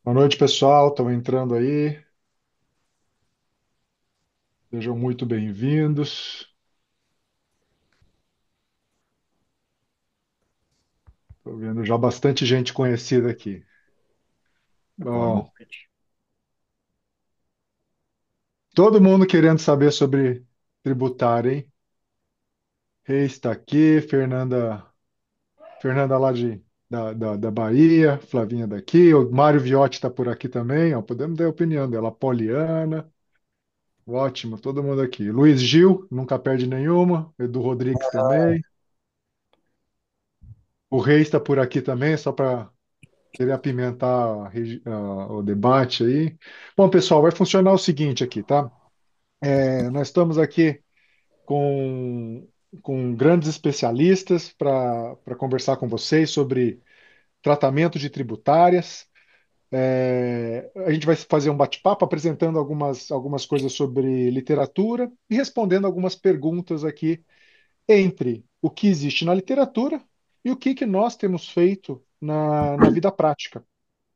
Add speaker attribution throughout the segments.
Speaker 1: Boa noite, pessoal. Estão entrando aí. Sejam muito bem-vindos. Estou vendo já bastante gente conhecida aqui.
Speaker 2: Boa
Speaker 1: Bom,
Speaker 2: noite.
Speaker 1: todo mundo querendo saber sobre tributário, hein? Reis está aqui, Fernanda lá da Bahia, Flavinha daqui, o Mário Viotti está por aqui também, ó, podemos dar a opinião dela. Poliana, ótimo, todo mundo aqui. Luiz Gil, nunca perde nenhuma. Edu Rodrigues também. O Reis está por aqui também, só para querer apimentar o debate aí. Bom, pessoal, vai funcionar o seguinte aqui, tá? Nós estamos aqui com, com grandes especialistas para conversar com vocês sobre tratamento de tributárias. A gente vai fazer um bate-papo apresentando algumas coisas sobre literatura e respondendo algumas perguntas aqui entre o que existe na literatura e o que nós temos feito na vida prática,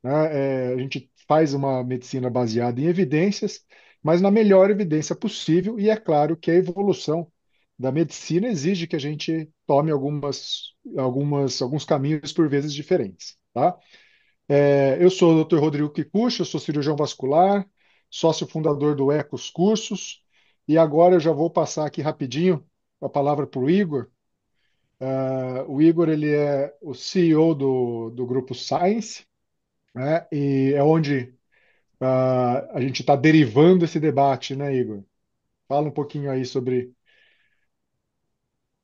Speaker 1: né? A gente faz uma medicina baseada em evidências, mas na melhor evidência possível, e é claro que a evolução da medicina exige que a gente tome alguns caminhos por vezes diferentes, tá? Eu sou o Dr. Rodrigo Kikuchi, eu sou cirurgião vascular, sócio fundador do Ecos Cursos, e agora eu já vou passar aqui rapidinho a palavra para o Igor. O Igor ele é o CEO do grupo Science, né? E é onde a gente está derivando esse debate, né, Igor? Fala um pouquinho aí sobre.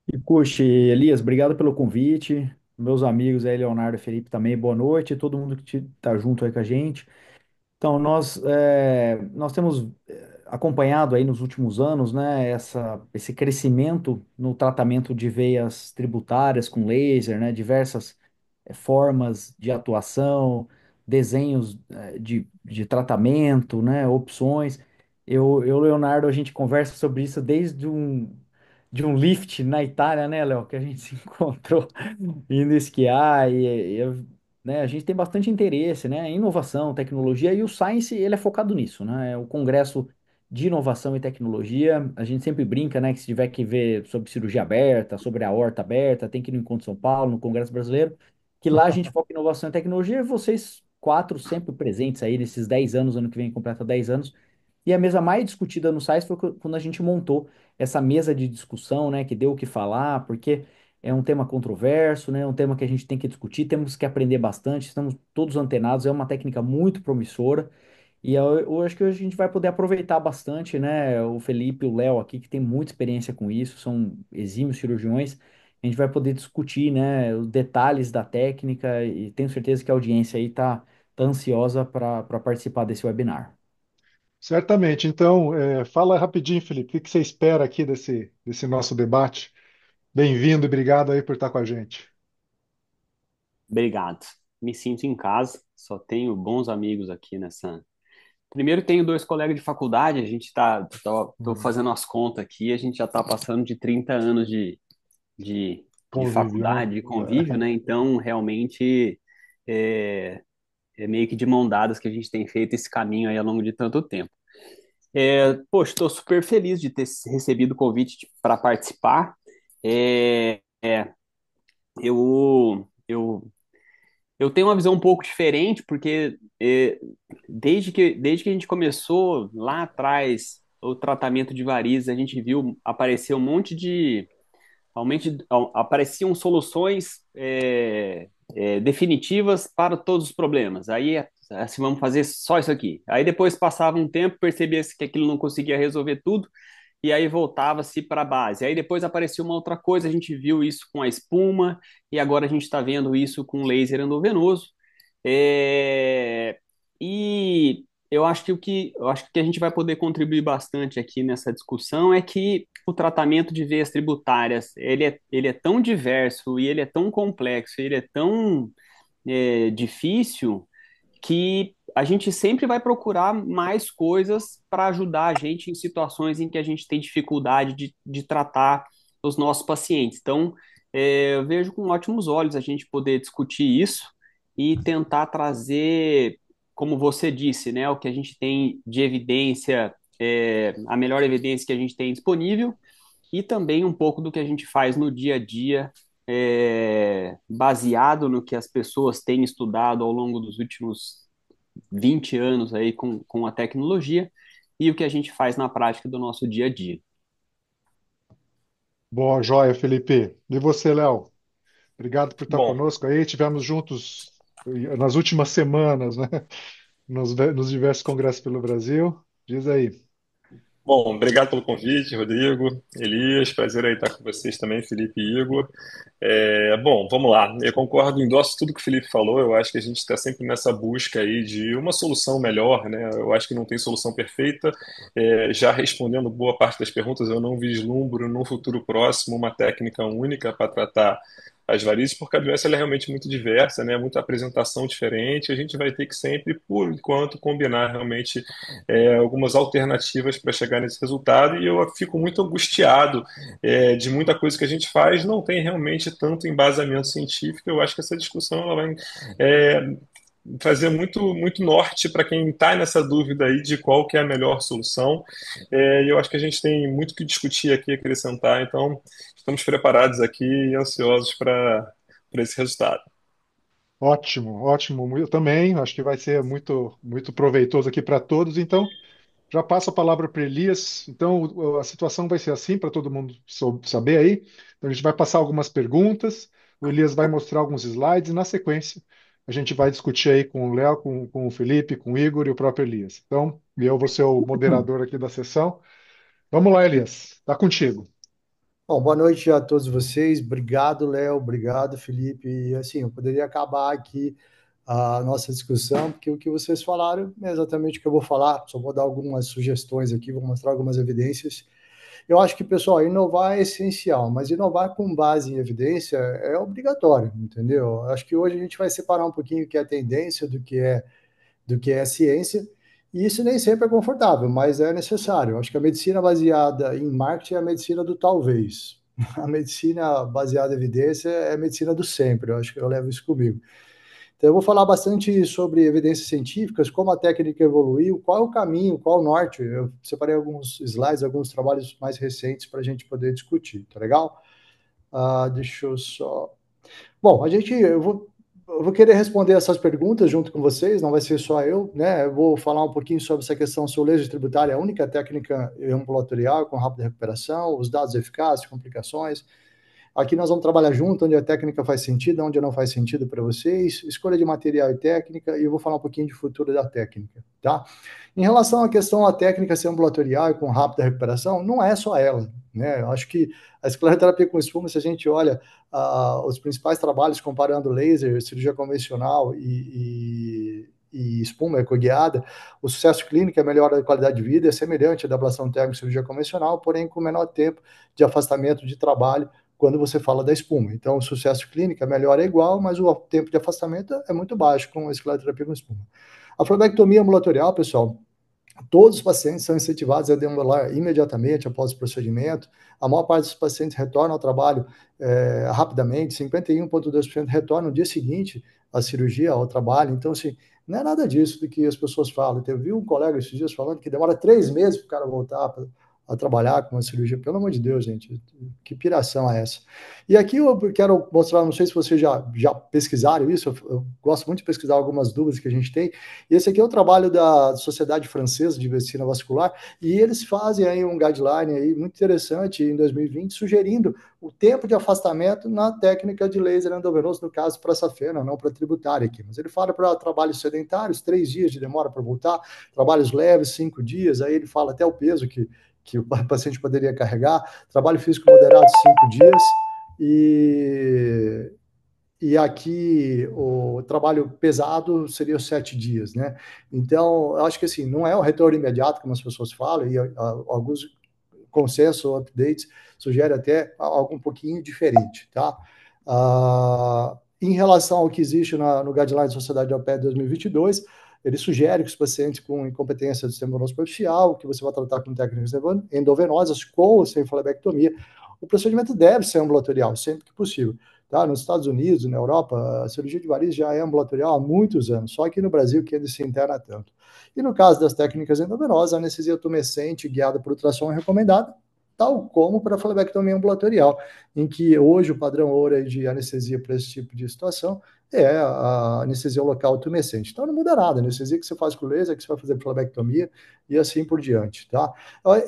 Speaker 2: E, puxa, Elias, obrigado pelo convite. Meus amigos aí, Leonardo e Felipe também, boa noite. Todo mundo que está junto aí com a gente. Então, nós temos acompanhado aí nos últimos anos, né, esse crescimento no tratamento de veias tributárias com laser, né, diversas formas de atuação, desenhos de tratamento, né, opções. Leonardo, a gente conversa sobre isso de um lift na Itália, né, Léo, que a gente se encontrou indo esquiar né, a gente tem bastante interesse, né, em inovação, tecnologia e o Science, ele é focado nisso, né, é o congresso de inovação e tecnologia. A gente sempre brinca, né, que se tiver que ver sobre cirurgia aberta, sobre a aorta aberta, tem que ir no Encontro São Paulo, no Congresso Brasileiro, que lá a gente foca em inovação e tecnologia, e vocês quatro sempre presentes aí nesses 10 anos, ano que vem completa 10 anos. E a mesa mais discutida no SAIS foi quando a gente montou essa mesa de discussão, né, que deu o que falar, porque é um tema controverso, né, é um tema que a gente tem que discutir, temos que aprender bastante, estamos todos antenados, é uma técnica muito promissora. E eu acho que hoje a gente vai poder aproveitar bastante, né? O Felipe e o Léo aqui, que tem muita experiência com isso, são exímios cirurgiões. A gente vai poder discutir, né, os detalhes da técnica e tenho certeza que a audiência aí tá ansiosa para participar desse webinar.
Speaker 1: Certamente. Então, fala rapidinho, Felipe, o que você espera aqui desse nosso debate? Bem-vindo e obrigado aí por estar com a gente.
Speaker 3: Obrigado. Me sinto em casa, só tenho bons amigos aqui nessa. Primeiro, tenho dois colegas de faculdade, a gente tô
Speaker 1: Hum,
Speaker 3: fazendo as contas aqui, a gente já está passando de 30 anos de, de
Speaker 1: Convívio, né?
Speaker 3: faculdade, de convívio, né? Então, realmente, é, é meio que de mão dadas que a gente tem feito esse caminho aí ao longo de tanto tempo. Poxa, estou super feliz de ter recebido o convite para participar. É, é, eu Eu tenho uma visão um pouco diferente, porque desde que a gente começou lá atrás o tratamento de varizes, a gente viu aparecer um monte de. Apareciam soluções definitivas para todos os problemas. Aí, assim, vamos fazer só isso aqui. Aí depois passava um tempo, percebia-se que aquilo não conseguia resolver tudo, e aí voltava-se para a base. Aí depois apareceu uma outra coisa, a gente viu isso com a espuma, e agora a gente está vendo isso com laser endovenoso. É, E eu acho que a gente vai poder contribuir bastante aqui nessa discussão é que o tratamento de veias tributárias ele é tão diverso e ele é tão complexo, ele é tão difícil que a gente sempre vai procurar mais coisas para ajudar a gente em situações em que a gente tem dificuldade de tratar os nossos pacientes. Então, eu vejo com ótimos olhos a gente poder discutir isso e tentar trazer como você disse, né, o que a gente tem de evidência, a melhor evidência que a gente tem disponível, e também um pouco do que a gente faz no dia a dia, baseado no que as pessoas têm estudado ao longo dos últimos 20 anos aí com a tecnologia e o que a gente faz na prática do nosso dia a dia.
Speaker 1: Boa, joia, Felipe. E você, Léo? Obrigado por estar
Speaker 4: Bom,
Speaker 1: conosco aí. Tivemos juntos nas últimas semanas, né? Nos diversos congressos pelo Brasil. Diz aí.
Speaker 4: bom, obrigado pelo convite, Rodrigo, Elias, prazer aí estar com vocês também, Felipe e Igor. Bom, vamos lá. Eu concordo, endosso tudo que o Felipe falou. Eu acho que a gente está sempre nessa busca aí de uma solução melhor, né? Eu acho que não tem solução perfeita. Já respondendo boa parte das perguntas, eu não vislumbro no futuro próximo uma técnica única para tratar as varizes, porque a doença ela é realmente muito diversa, né? Muita apresentação diferente. A gente vai ter que sempre, por enquanto, combinar realmente algumas alternativas para chegar nesse resultado. E eu fico muito angustiado de muita coisa que a gente faz não tem realmente tanto embasamento científico. Eu acho que essa discussão ela vai é, trazer muito norte para quem está nessa dúvida aí de qual que é a melhor solução. E eu acho que a gente tem muito que discutir aqui, acrescentar. Então, estamos preparados aqui e ansiosos para esse resultado.
Speaker 1: Ótimo, ótimo. Eu também acho que vai ser muito proveitoso aqui para todos. Então, já passo a palavra para Elias. Então, a situação vai ser assim para todo mundo saber aí. Então, a gente vai passar algumas perguntas. O Elias vai mostrar alguns slides e, na sequência, a gente vai discutir aí com o Léo, com o Felipe, com o Igor e o próprio Elias. Então, eu vou ser o moderador aqui da sessão. Vamos lá, Elias. Está contigo.
Speaker 2: Bom, boa noite a todos vocês. Obrigado, Léo. Obrigado, Felipe. E assim, eu poderia acabar aqui a nossa discussão, porque o que vocês falaram é exatamente o que eu vou falar. Só vou dar algumas sugestões aqui, vou mostrar algumas evidências. Eu acho que, pessoal, inovar é essencial, mas inovar com base em evidência é obrigatório, entendeu? Acho que hoje a gente vai separar um pouquinho o que é tendência do que é ciência. E isso nem sempre é confortável, mas é necessário. Acho que a medicina baseada em marketing é a medicina do talvez. A medicina baseada em evidência é a medicina do sempre. Eu acho que eu levo isso comigo. Então, eu vou falar bastante sobre evidências científicas, como a técnica evoluiu, qual é o caminho, qual é o norte. Eu separei alguns slides, alguns trabalhos mais recentes para a gente poder discutir, tá legal? Deixa eu só. Bom, eu vou querer responder essas perguntas junto com vocês, não vai ser só eu, né? Eu vou falar um pouquinho sobre essa questão se o laser tributário é a única técnica ambulatorial com rápida recuperação, os dados eficazes, complicações. Aqui nós vamos trabalhar junto, onde a técnica faz sentido, onde não faz sentido para vocês, escolha de material e técnica, e eu vou falar um pouquinho de futuro da técnica, tá? Em relação à questão da técnica ser ambulatorial e com rápida recuperação, não é só ela, né? Eu acho que a escleroterapia com espuma, se a gente olha os principais trabalhos comparando laser, cirurgia convencional e espuma ecoguiada, o sucesso clínico, a melhora da qualidade de vida é semelhante à da ablação térmica e cirurgia convencional, porém com menor tempo de afastamento de trabalho quando você fala da espuma. Então, o sucesso clínico, a melhora é igual, mas o tempo de afastamento é muito baixo com a escleroterapia com espuma. A flebectomia ambulatorial, pessoal, todos os pacientes são incentivados a deambular imediatamente após o procedimento. A maior parte dos pacientes retorna ao trabalho rapidamente, 51,2% retornam no dia seguinte à cirurgia, ao trabalho. Então, assim, não é nada disso do que as pessoas falam. Eu vi um colega esses dias falando que demora 3 meses para o cara voltar a trabalhar com a cirurgia. Pelo amor de Deus, gente, que piração é essa? E aqui eu quero mostrar, não sei se vocês já pesquisaram isso, eu gosto muito de pesquisar algumas dúvidas que a gente tem. Esse aqui é o trabalho da Sociedade Francesa de Medicina Vascular, e eles fazem aí um guideline aí muito interessante em 2020, sugerindo o tempo de afastamento na técnica de laser endovenoso, no caso para safena, não para tributária aqui. Mas ele fala para trabalhos sedentários, 3 dias de demora para voltar, trabalhos leves, 5 dias, aí ele fala até o peso que o paciente poderia carregar, trabalho físico moderado, 5 dias, e aqui o trabalho pesado seria os 7 dias, né? Então, eu acho que assim, não é um retorno imediato, como as pessoas falam, e alguns consensos ou updates sugerem até algo um pouquinho diferente, tá? Em relação ao que existe no Guideline da Sociedade Europeia de 2022, ele sugere que os pacientes com incompetência do sistema nervoso superficial, que você vai tratar com técnicas endovenosas, com ou sem flebectomia, o procedimento deve ser ambulatorial, sempre que possível.
Speaker 5: Tá? Nos Estados Unidos, na Europa, a cirurgia de varizes já é ambulatorial há muitos anos, só aqui no Brasil que ainda se interna tanto. E no caso das técnicas endovenosas, a anestesia tumescente guiada por ultrassom é recomendada, tal como para a flebectomia ambulatorial, em que hoje o padrão ouro de anestesia para esse tipo de situação é a anestesia local tumescente. Então não muda nada, a anestesia que você faz com laser, que você vai fazer flebectomia e assim por diante, tá?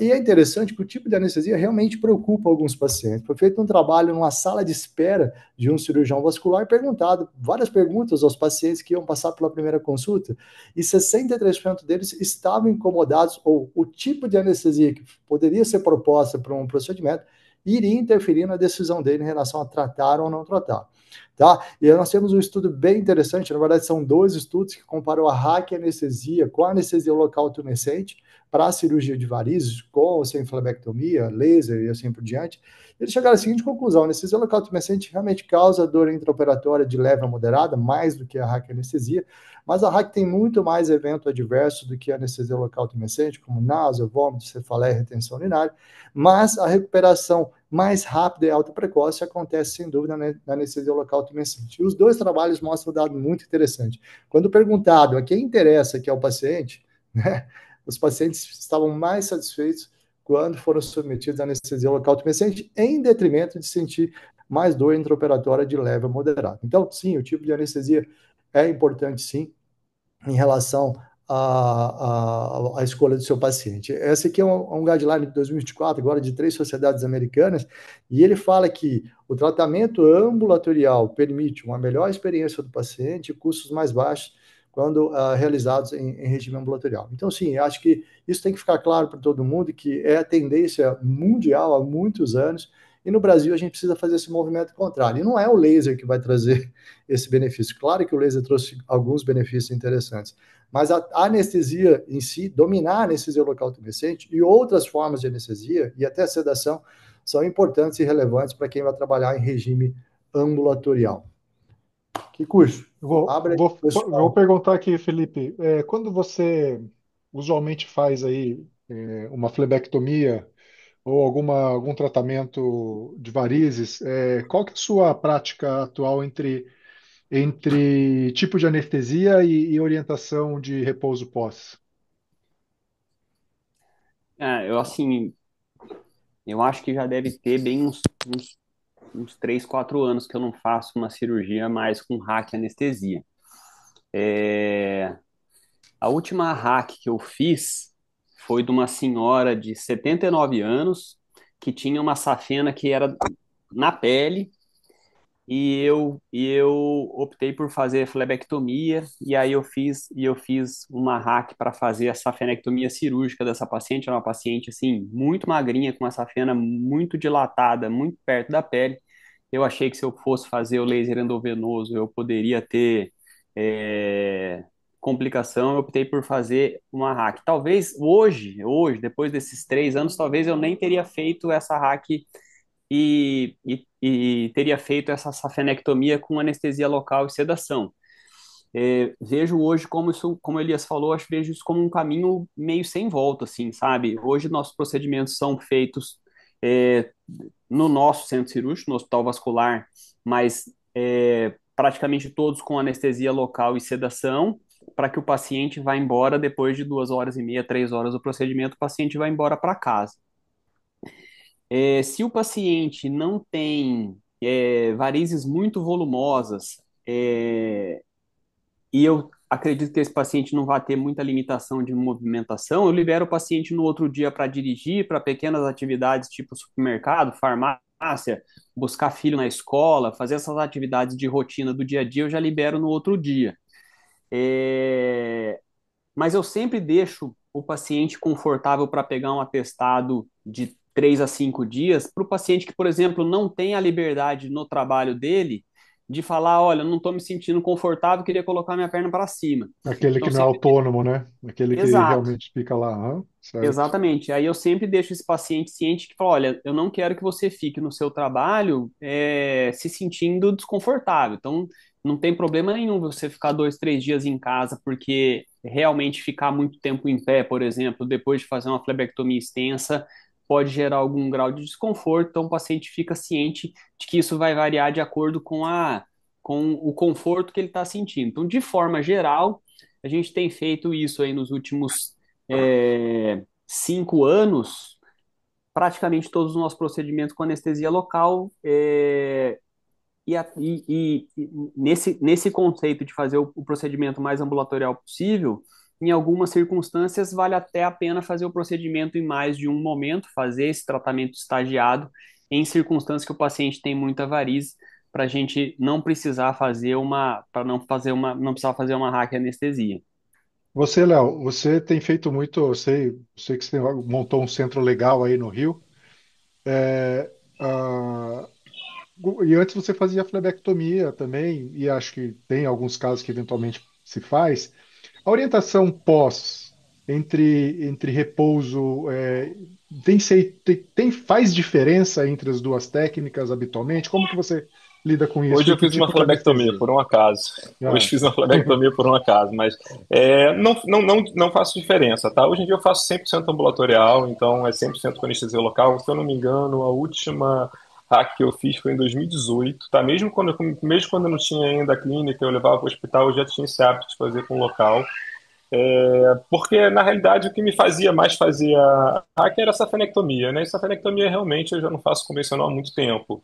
Speaker 5: E é interessante que o tipo de anestesia realmente preocupa alguns pacientes. Foi feito um trabalho numa sala de espera de um cirurgião vascular, perguntado várias perguntas aos pacientes que iam passar pela primeira consulta, e 63% deles estavam incomodados, ou o tipo de anestesia que poderia ser proposta para um procedimento iria interferir na decisão dele em relação a tratar ou não tratar. Tá? E aí nós temos um estudo bem interessante, na verdade são dois estudos que comparam a raquianestesia com a anestesia local tumescente para a cirurgia de varizes, com ou sem flebectomia, laser e assim por diante. Eles chegaram à seguinte conclusão: a anestesia local tumescente realmente causa dor intraoperatória de leve a moderada, mais do que a raquianestesia, mas a raque tem muito mais evento adverso do que a anestesia local tumescente, como náusea, vômito, cefaleia e retenção urinária, mas a recuperação mais rápida e alta precoce acontece, sem dúvida, na anestesia local tumescente. E os dois trabalhos mostram um dado muito interessante. Quando perguntado a quem interessa, que é o paciente, né, os pacientes estavam mais satisfeitos quando foram submetidos à anestesia local tumescente, em detrimento de sentir mais dor intraoperatória de leve a moderada. Então, sim, o tipo de anestesia é importante, sim, em relação à escolha do seu paciente. Esse aqui é um guideline de 2024, agora de 3 sociedades americanas, e ele fala que o tratamento ambulatorial permite uma melhor experiência do paciente e custos mais baixos quando realizados em regime ambulatorial. Então, sim, acho que isso tem que ficar claro para todo mundo, que é a tendência mundial há muitos anos, e no Brasil a gente precisa fazer esse movimento contrário. E não é o laser que vai trazer esse benefício. Claro que o laser trouxe alguns benefícios interessantes, mas a anestesia em si, dominar a anestesia local tumescente e outras formas de anestesia e até a sedação são importantes e relevantes para quem vai trabalhar em regime ambulatorial. Que curso? Abre aí,
Speaker 1: Vou
Speaker 5: pessoal.
Speaker 1: perguntar aqui, Felipe, quando você usualmente faz aí uma flebectomia ou algum tratamento de varizes, qual que é a sua prática atual entre tipo de anestesia e orientação de repouso pós?
Speaker 3: Eu assim, eu acho que já deve ter bem uns 3, 4 anos que eu não faço uma cirurgia mais com hack anestesia. A última hack que eu fiz foi de uma senhora de 79 anos que tinha uma safena que era na pele e eu optei por fazer flebectomia e aí eu fiz uma hack para fazer a safenectomia cirúrgica dessa paciente. Era uma paciente assim muito magrinha com uma safena muito dilatada, muito perto da pele. Eu achei que se eu fosse fazer o laser endovenoso eu poderia ter é, complicação. Eu optei por fazer uma hack. Talvez hoje, depois desses 3 anos, talvez eu nem teria feito essa hack e teria feito essa safenectomia com anestesia local e sedação. Vejo hoje como isso, como Elias falou, acho que vejo isso como um caminho meio sem volta, assim, sabe? Hoje nossos procedimentos são feitos é, no nosso centro cirúrgico, no Hospital Vascular, mas praticamente todos com anestesia local e sedação, para que o paciente vá embora depois de 2 horas e meia, 3 horas do procedimento, o paciente vai embora para casa. Se o paciente não tem varizes muito volumosas, e eu acredito que esse paciente não vai ter muita limitação de movimentação, eu libero o paciente no outro dia para dirigir, para pequenas atividades tipo supermercado, farmácia, buscar filho na escola, fazer essas atividades de rotina do dia a dia, eu já libero no outro dia. Mas eu sempre deixo o paciente confortável para pegar um atestado de 3 a 5 dias para o paciente que, por exemplo, não tem a liberdade no trabalho dele de falar, olha, não estou me sentindo confortável, queria colocar minha perna para cima.
Speaker 1: Aquele
Speaker 3: Então,
Speaker 1: que não é
Speaker 3: sempre...
Speaker 1: autônomo, né? Aquele que
Speaker 3: Exato.
Speaker 1: realmente fica lá, certo?
Speaker 3: Exatamente. Aí eu sempre deixo esse paciente ciente que fala, olha, eu não quero que você fique no seu trabalho se sentindo desconfortável. Então, não tem problema nenhum você ficar 2, 3 dias em casa, porque realmente ficar muito tempo em pé, por exemplo, depois de fazer uma flebectomia extensa, pode gerar algum grau de desconforto, então o paciente fica ciente de que isso vai variar de acordo com o conforto que ele está sentindo. Então, de forma geral, a gente tem feito isso aí nos últimos 5 anos, praticamente todos os nossos procedimentos com anestesia local, e nesse conceito de fazer o procedimento mais ambulatorial possível, em algumas circunstâncias vale até a pena fazer o procedimento em mais de um momento, fazer esse tratamento estagiado em circunstâncias que o paciente tem muita varize, para a gente não precisar fazer para não precisar fazer uma anestesia.
Speaker 1: Você, Léo, você tem feito muito, eu sei que você montou um centro legal aí no Rio. É, ah, e antes você fazia flebectomia também, e acho que tem alguns casos que eventualmente se faz. A orientação pós entre repouso faz diferença entre as duas técnicas habitualmente? Como que você lida com isso?
Speaker 4: Hoje
Speaker 1: Com
Speaker 4: eu
Speaker 1: que
Speaker 4: fiz uma
Speaker 1: tipo de
Speaker 4: flebectomia,
Speaker 1: anestesia?
Speaker 4: por um acaso. Hoje
Speaker 1: Ah.
Speaker 4: fiz uma flebectomia por um acaso, mas não faço diferença, tá? Hoje em dia eu faço 100% ambulatorial, então é 100% com anestesia local. Se eu não me engano, a última hack que eu fiz foi em 2018, tá? Mesmo quando eu não tinha ainda a clínica, eu levava para o hospital, eu já tinha esse hábito de fazer com local. Porque, na realidade, o que me fazia mais fazer a hack era a safenectomia, né? E safenectomia, realmente, eu já não faço convencional há muito tempo.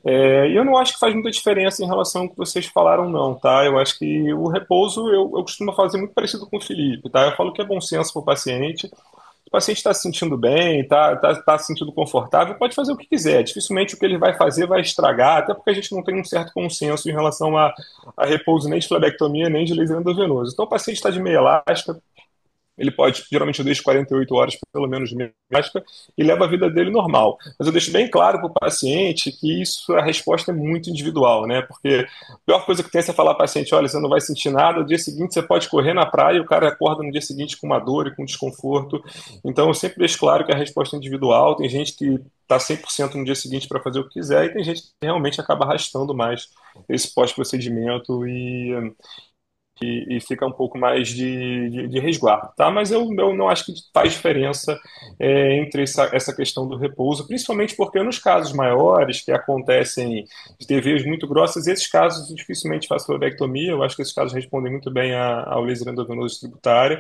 Speaker 4: E eu não acho que faz muita diferença em relação ao que vocês falaram, não, tá? Eu acho que o repouso eu costumo fazer muito parecido com o Felipe, tá? Eu falo que é bom senso para o paciente. Se o paciente está se sentindo bem, está se sentindo confortável, pode fazer o que quiser. Dificilmente o que ele vai fazer vai estragar, até porque a gente não tem um certo consenso em relação a repouso nem de flebectomia, nem de laser endovenoso. Então, o paciente está de meia elástica, ele pode, geralmente eu deixo 48 horas pelo menos de elástica e leva a vida dele normal. Mas eu deixo bem claro para o paciente que a resposta é muito individual, né? Porque a pior coisa que tem é você falar ao paciente, olha, você não vai sentir nada, no dia seguinte você pode correr na praia e o cara acorda no dia seguinte com uma dor e com desconforto. Então eu sempre deixo claro que a resposta é individual, tem gente que está 100% no dia seguinte para fazer o que quiser e tem gente que realmente acaba arrastando mais esse pós-procedimento e fica um pouco mais de resguardo, tá? Mas eu não acho que faz diferença entre essa questão do repouso, principalmente porque nos casos maiores que acontecem de TVs muito grossas, esses casos eu dificilmente faço flebectomia, eu acho que esses casos respondem muito bem ao laser endovenoso tributário,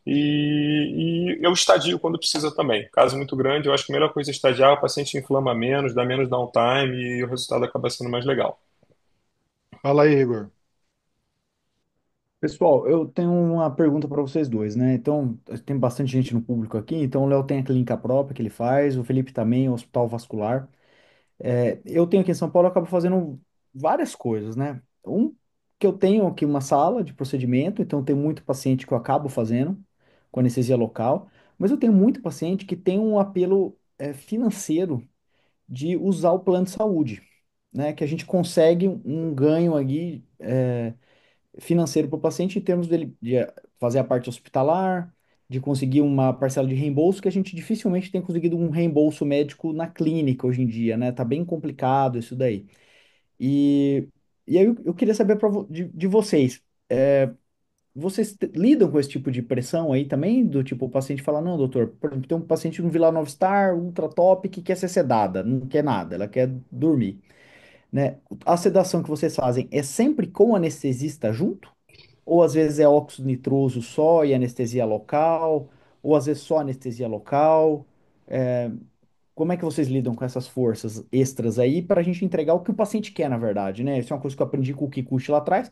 Speaker 4: e eu estadio quando precisa também. Caso muito grande, eu acho que a melhor coisa é estadiar, o paciente inflama menos, dá menos downtime e o resultado acaba sendo mais legal.
Speaker 1: Fala aí, Igor.
Speaker 2: Pessoal, eu tenho uma pergunta para vocês dois, né? Então, tem bastante gente no público aqui. Então, o Léo tem a clínica própria que ele faz, o Felipe também, o Hospital Vascular. Eu tenho aqui em São Paulo, eu acabo fazendo várias coisas, né? Que eu tenho aqui uma sala de procedimento, então tem muito paciente que eu acabo fazendo com anestesia local, mas eu tenho muito paciente que tem um apelo financeiro de usar o plano de saúde, né? Que a gente consegue um ganho aí financeiro para o paciente em termos dele de fazer a parte hospitalar, de conseguir uma parcela de reembolso, que a gente dificilmente tem conseguido um reembolso médico na clínica hoje em dia, né? Tá bem complicado isso daí. E, e aí eu queria saber de vocês. Vocês lidam com esse tipo de pressão aí também? Do tipo, o paciente fala, não, doutor, por exemplo, tem um paciente no Vila Nova Star, ultra top, que quer ser sedada, não quer nada, ela quer dormir, né? A sedação que vocês fazem é sempre com o anestesista junto? Ou às vezes é óxido nitroso só e anestesia local? Ou às vezes só anestesia local? É, como é que vocês lidam com essas forças extras aí para a gente entregar o que o paciente quer, na verdade, né? Isso é uma coisa que eu aprendi com o Kikuchi lá atrás,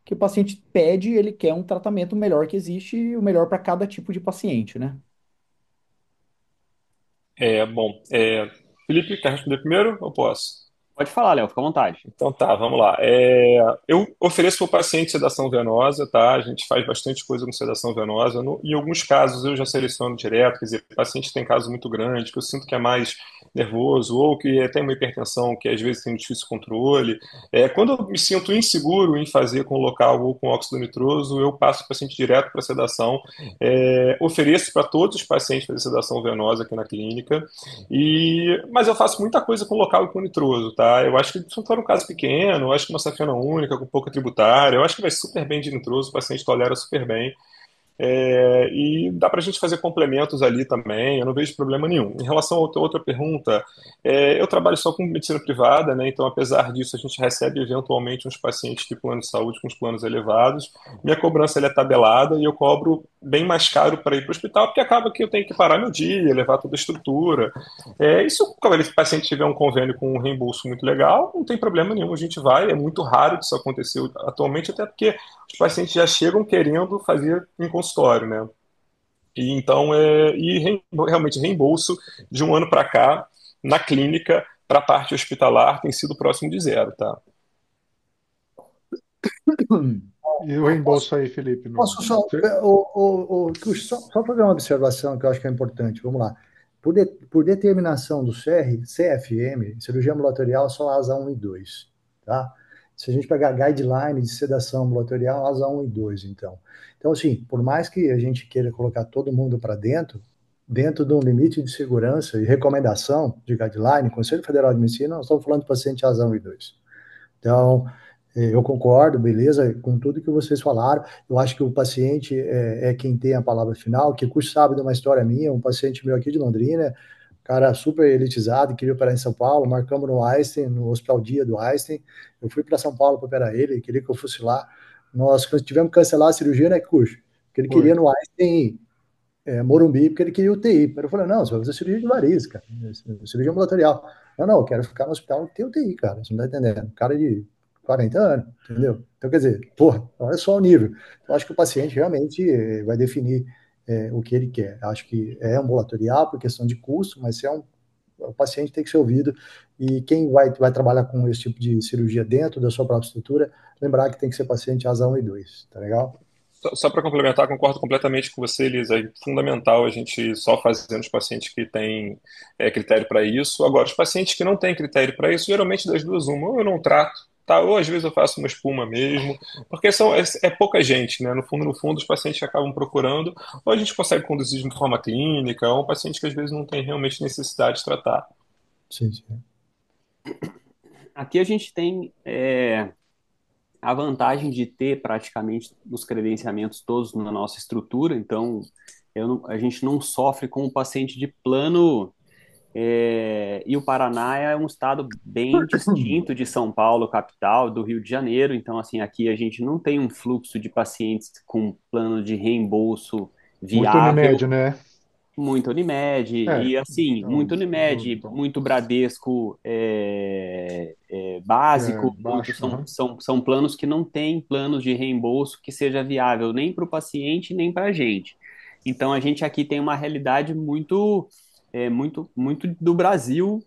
Speaker 2: que o paciente pede, ele quer um tratamento melhor que existe, e o melhor para cada tipo de paciente, né?
Speaker 4: Bom, Felipe, quer responder primeiro ou posso?
Speaker 3: Pode falar, Léo, fica à vontade.
Speaker 4: Então tá, vamos lá. Eu ofereço para o paciente sedação venosa, tá? A gente faz bastante coisa com sedação venosa. Em alguns casos eu já seleciono direto, quer dizer, o paciente tem casos muito grandes, que eu sinto que é mais nervoso, ou que tem uma hipertensão que às vezes tem um difícil controle. Quando eu me sinto inseguro em fazer com local ou com óxido nitroso, eu passo o paciente direto para sedação. Ofereço para todos os pacientes fazer sedação venosa aqui na clínica. Mas eu faço muita coisa com local e com nitroso, tá? Eu acho que se for um caso pequeno, eu acho que uma safena única, com pouca tributária, eu acho que vai super bem de nitroso, o paciente tolera super bem. E dá para a gente fazer complementos ali também, eu não vejo problema nenhum. Em relação a outra pergunta, eu trabalho só com medicina privada, né? Então, apesar disso, a gente recebe eventualmente uns pacientes de plano de saúde com os planos elevados. Minha cobrança ela é tabelada e eu cobro bem mais caro para ir para o hospital, porque acaba que eu tenho que parar meu dia, levar toda a estrutura. E se o paciente tiver um convênio com um reembolso muito legal, não tem problema nenhum, a gente vai. É muito raro disso acontecer atualmente, até porque os pacientes já chegam querendo fazer em consultório, né? E então, realmente reembolso de um ano para cá na clínica para a parte hospitalar tem sido próximo de zero, tá?
Speaker 1: E o reembolso aí, Felipe?
Speaker 5: Posso só, Cruz, só fazer uma observação que eu acho que é importante. Vamos lá. Por determinação do CFM, cirurgia ambulatorial só asa 1 e 2, tá? Se a gente pegar guideline de sedação ambulatorial, asa 1 e 2, então. Então, assim, por mais que a gente queira colocar todo mundo para dentro de um limite de segurança e recomendação de guideline, Conselho Federal de Medicina, nós estamos falando de paciente asa 1 e 2. Então, eu concordo, beleza, com tudo que vocês falaram. Eu acho que o paciente é quem tem a palavra final. Que Kikuchi sabe de uma história minha, um paciente meu aqui de Londrina, cara super elitizado, queria operar em São Paulo, marcamos no Einstein, no Hospital Dia do Einstein. Eu fui para São Paulo para operar ele, queria que eu fosse lá. Nós tivemos que cancelar a cirurgia, né, Kikuchi? Porque ele queria
Speaker 1: Foi.
Speaker 5: no Einstein, Morumbi, porque ele queria UTI. Eu falei, não, você vai fazer cirurgia de variz, cara, cirurgia ambulatorial. Não, eu quero ficar no hospital que tem UTI, cara, você não tá entendendo. Cara de 40 anos, entendeu? Então, quer dizer, porra, olha só o nível. Eu acho que o paciente realmente vai definir o que ele quer. Acho que é ambulatorial por questão de custo, mas se o paciente tem que ser ouvido, e quem vai trabalhar com esse tipo de cirurgia dentro da sua própria estrutura, lembrar que tem que ser paciente asa 1 e 2, tá legal?
Speaker 4: Só para complementar, concordo completamente com você, Elisa. É fundamental a gente só fazer nos pacientes que têm critério para isso. Agora, os pacientes que não têm critério para isso, geralmente das duas, uma, ou eu não trato, tá? Ou às vezes eu faço uma espuma mesmo, porque é pouca gente, né? No fundo, os pacientes acabam procurando, ou a gente consegue conduzir de forma clínica, ou um paciente que às vezes não tem realmente necessidade de tratar.
Speaker 5: Sim, sim.
Speaker 3: Aqui a gente tem a vantagem de ter praticamente os credenciamentos todos na nossa estrutura, então a gente não sofre com o paciente de plano. E o Paraná é um estado bem distinto de São Paulo, capital, do Rio de Janeiro. Então, assim, aqui a gente não tem um fluxo de pacientes com plano de reembolso
Speaker 1: Muito
Speaker 3: viável,
Speaker 1: Unimed, né?
Speaker 3: muito Unimed,
Speaker 1: É.
Speaker 3: e assim, muito
Speaker 1: Então,
Speaker 3: Unimed, muito Bradesco básico, muito,
Speaker 1: baixo. Aham.
Speaker 3: são planos que não têm planos de reembolso que seja viável nem para o paciente, nem para a gente. Então, a gente aqui tem uma realidade muito do Brasil,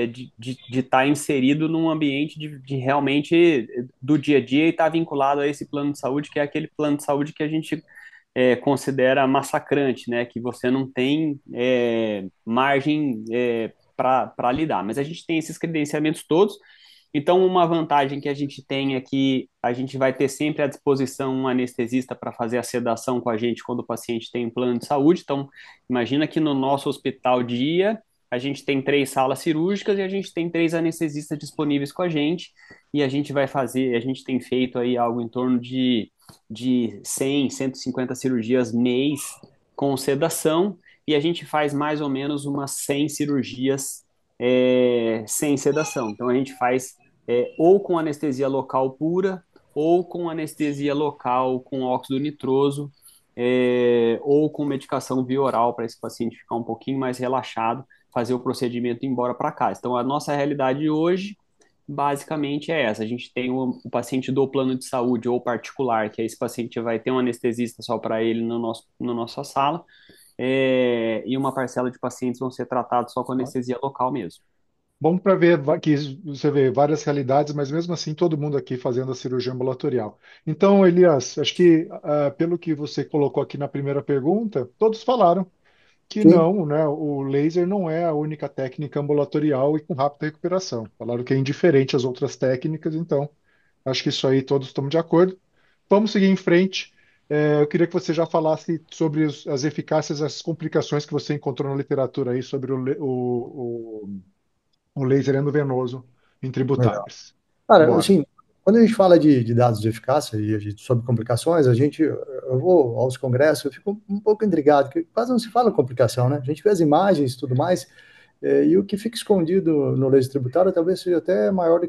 Speaker 3: de estar inserido num ambiente de realmente do dia a dia e estar vinculado a esse plano de saúde, que é aquele plano de saúde que a gente considera massacrante, né? Que você não tem margem para lidar. Mas a gente tem esses credenciamentos todos. Então, uma vantagem que a gente tem é que a gente vai ter sempre à disposição um anestesista para fazer a sedação com a gente quando o paciente tem um plano de saúde. Então, imagina que no nosso hospital dia a gente tem 3 salas cirúrgicas e a gente tem 3 anestesistas disponíveis com a gente. E a gente tem feito aí algo em torno de 100, 150 cirurgias mês com sedação, e a gente faz mais ou menos umas 100 cirurgias sem sedação. Então a gente faz ou com anestesia local pura, ou com anestesia local com óxido nitroso, ou com medicação via oral para esse paciente ficar um pouquinho mais relaxado, fazer o procedimento e ir embora para casa. Então a nossa realidade hoje basicamente é essa. A gente tem o paciente do plano de saúde ou particular, que esse paciente vai ter um anestesista só para ele no nossa sala, e uma parcela de pacientes vão ser tratados só com anestesia local mesmo.
Speaker 1: Bom para ver que você vê várias realidades, mas mesmo assim todo mundo aqui fazendo a cirurgia ambulatorial. Então, Elias, acho que pelo que você colocou aqui na primeira pergunta, todos falaram que
Speaker 5: Sim,
Speaker 1: não, né? O laser não é a única técnica ambulatorial e com rápida recuperação. Falaram que é indiferente às outras técnicas, então acho que isso aí todos estamos de acordo. Vamos seguir em frente. Eu queria que você já falasse sobre as eficácias, as complicações que você encontrou na literatura aí sobre o laser endovenoso em
Speaker 5: legal.
Speaker 1: tributários.
Speaker 5: Cara,
Speaker 1: Bora.
Speaker 5: assim, Quando a gente fala de dados de eficácia e sobre complicações, eu vou aos congressos, eu fico um pouco intrigado, porque quase não se fala complicação, né? A gente vê as imagens e tudo mais, e o que fica escondido no legislativo tributário talvez seja até maior do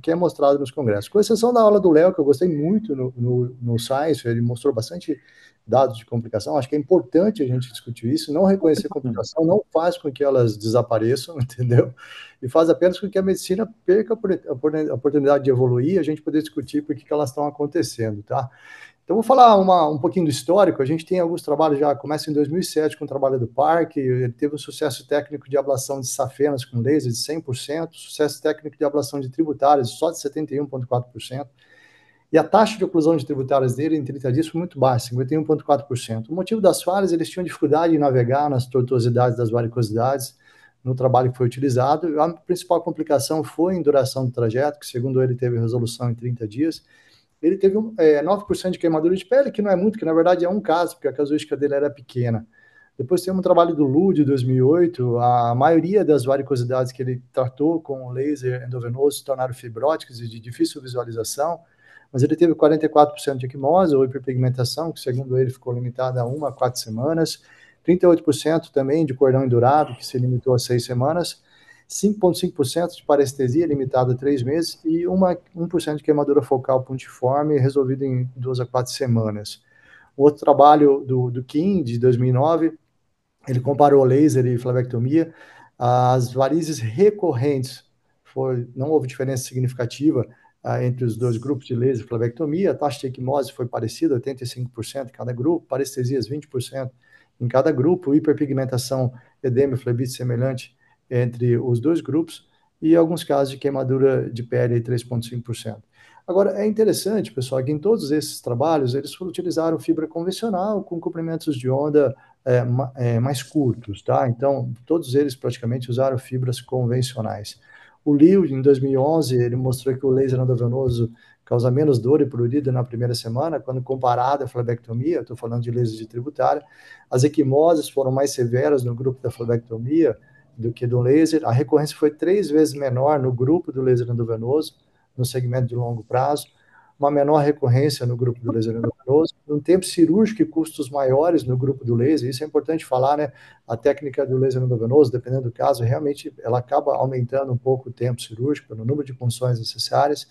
Speaker 5: que é mostrado nos congressos. Com exceção da aula do Léo, que eu gostei muito no Science, ele mostrou bastante dados de complicação. Acho que é importante a gente discutir isso. Não reconhecer complicação não faz com que elas desapareçam, entendeu? E faz apenas com que a medicina perca a oportunidade de evoluir, a gente poder discutir por que elas estão acontecendo, tá? Então, vou falar um pouquinho do histórico. A gente tem alguns trabalhos já, começa em 2007 com o trabalho do Parque, ele teve um sucesso técnico de ablação de safenas com laser de 100%, sucesso técnico de ablação de tributárias só de 71,4%, e a taxa de oclusão de tributárias dele em 30 dias foi muito baixa, 51,4%. O motivo das falhas, eles tinham dificuldade em navegar nas tortuosidades das varicosidades no trabalho que foi utilizado. A principal complicação foi em duração do trajeto, que segundo ele teve resolução em 30 dias. Ele teve 9% de queimadura de pele, que não é muito, que na verdade é um caso, porque a casuística dele era pequena. Depois tem um trabalho do Lu, de 2008, a maioria das varicosidades que ele tratou com o laser endovenoso se tornaram fibróticas e de difícil visualização, mas ele teve 44% de equimose ou hiperpigmentação, que segundo ele ficou limitada a 1 a 4 semanas, 38% também de cordão endurado, que se limitou a 6 semanas, 5,5% de parestesia limitada a 3 meses e 1% de queimadura focal pontiforme resolvido em 2 a 4 semanas. O outro trabalho do Kim, de 2009, ele comparou laser e flavectomia. As varizes recorrentes, não houve diferença significativa entre os dois grupos de laser e flavectomia. A taxa de equimose foi parecida, 85% em cada grupo, parestesias 20% em cada grupo, hiperpigmentação, edema e flebite semelhante entre os dois grupos, e alguns casos de queimadura de pele, 3,5%. Agora, é interessante, pessoal, que em todos esses trabalhos, eles utilizaram fibra convencional com comprimentos de onda mais curtos, tá? Então, todos eles praticamente usaram fibras convencionais. O Liu, em 2011, ele mostrou que o laser endovenoso causa menos dor e prurido na primeira semana, quando comparado à flebectomia, estou falando de laser de tributária. As equimoses foram mais severas no grupo da flebectomia do que do laser. A recorrência foi 3 vezes menor no grupo do laser endovenoso, no segmento de longo prazo, uma menor recorrência no grupo do laser endovenoso, um tempo cirúrgico e custos maiores no grupo do laser. Isso é importante falar, né? A técnica do laser endovenoso, dependendo do caso, realmente ela acaba aumentando um pouco o tempo cirúrgico, no número de punções necessárias.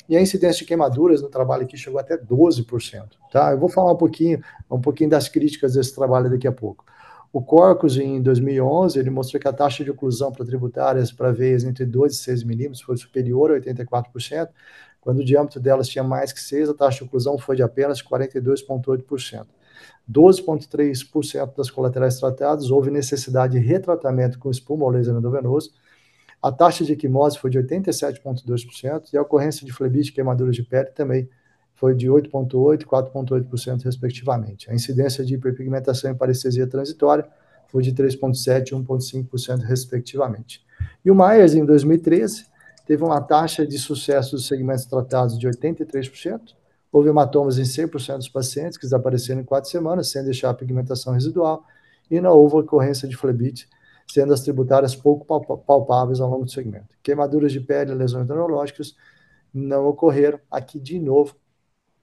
Speaker 5: E a incidência de queimaduras no trabalho aqui chegou até 12%, tá? Eu vou falar um pouquinho das críticas desse trabalho daqui a pouco. O Corcus, em 2011, ele mostrou que a taxa de oclusão para tributárias para veias entre 2 e 6 milímetros foi superior a 84%. Quando o diâmetro delas tinha mais que 6, a taxa de oclusão foi de apenas 42,8%. 12,3% das colaterais tratadas houve necessidade de retratamento com espuma ou laser endovenoso. A taxa de equimose foi de 87,2% e a ocorrência de flebite e queimaduras de pele também foi de 8,8% e 4,8%, respectivamente. A incidência de hiperpigmentação e parestesia transitória foi de 3,7% e 1,5%, respectivamente. E o Myers, em 2013, teve uma taxa de sucesso dos segmentos tratados de 83%, houve hematomas em 100% dos pacientes, que desapareceram em 4 semanas, sem deixar a pigmentação residual, e não houve ocorrência de flebite, sendo as tributárias pouco palpáveis ao longo do segmento. Queimaduras de pele e lesões neurológicas não ocorreram. Aqui, de novo,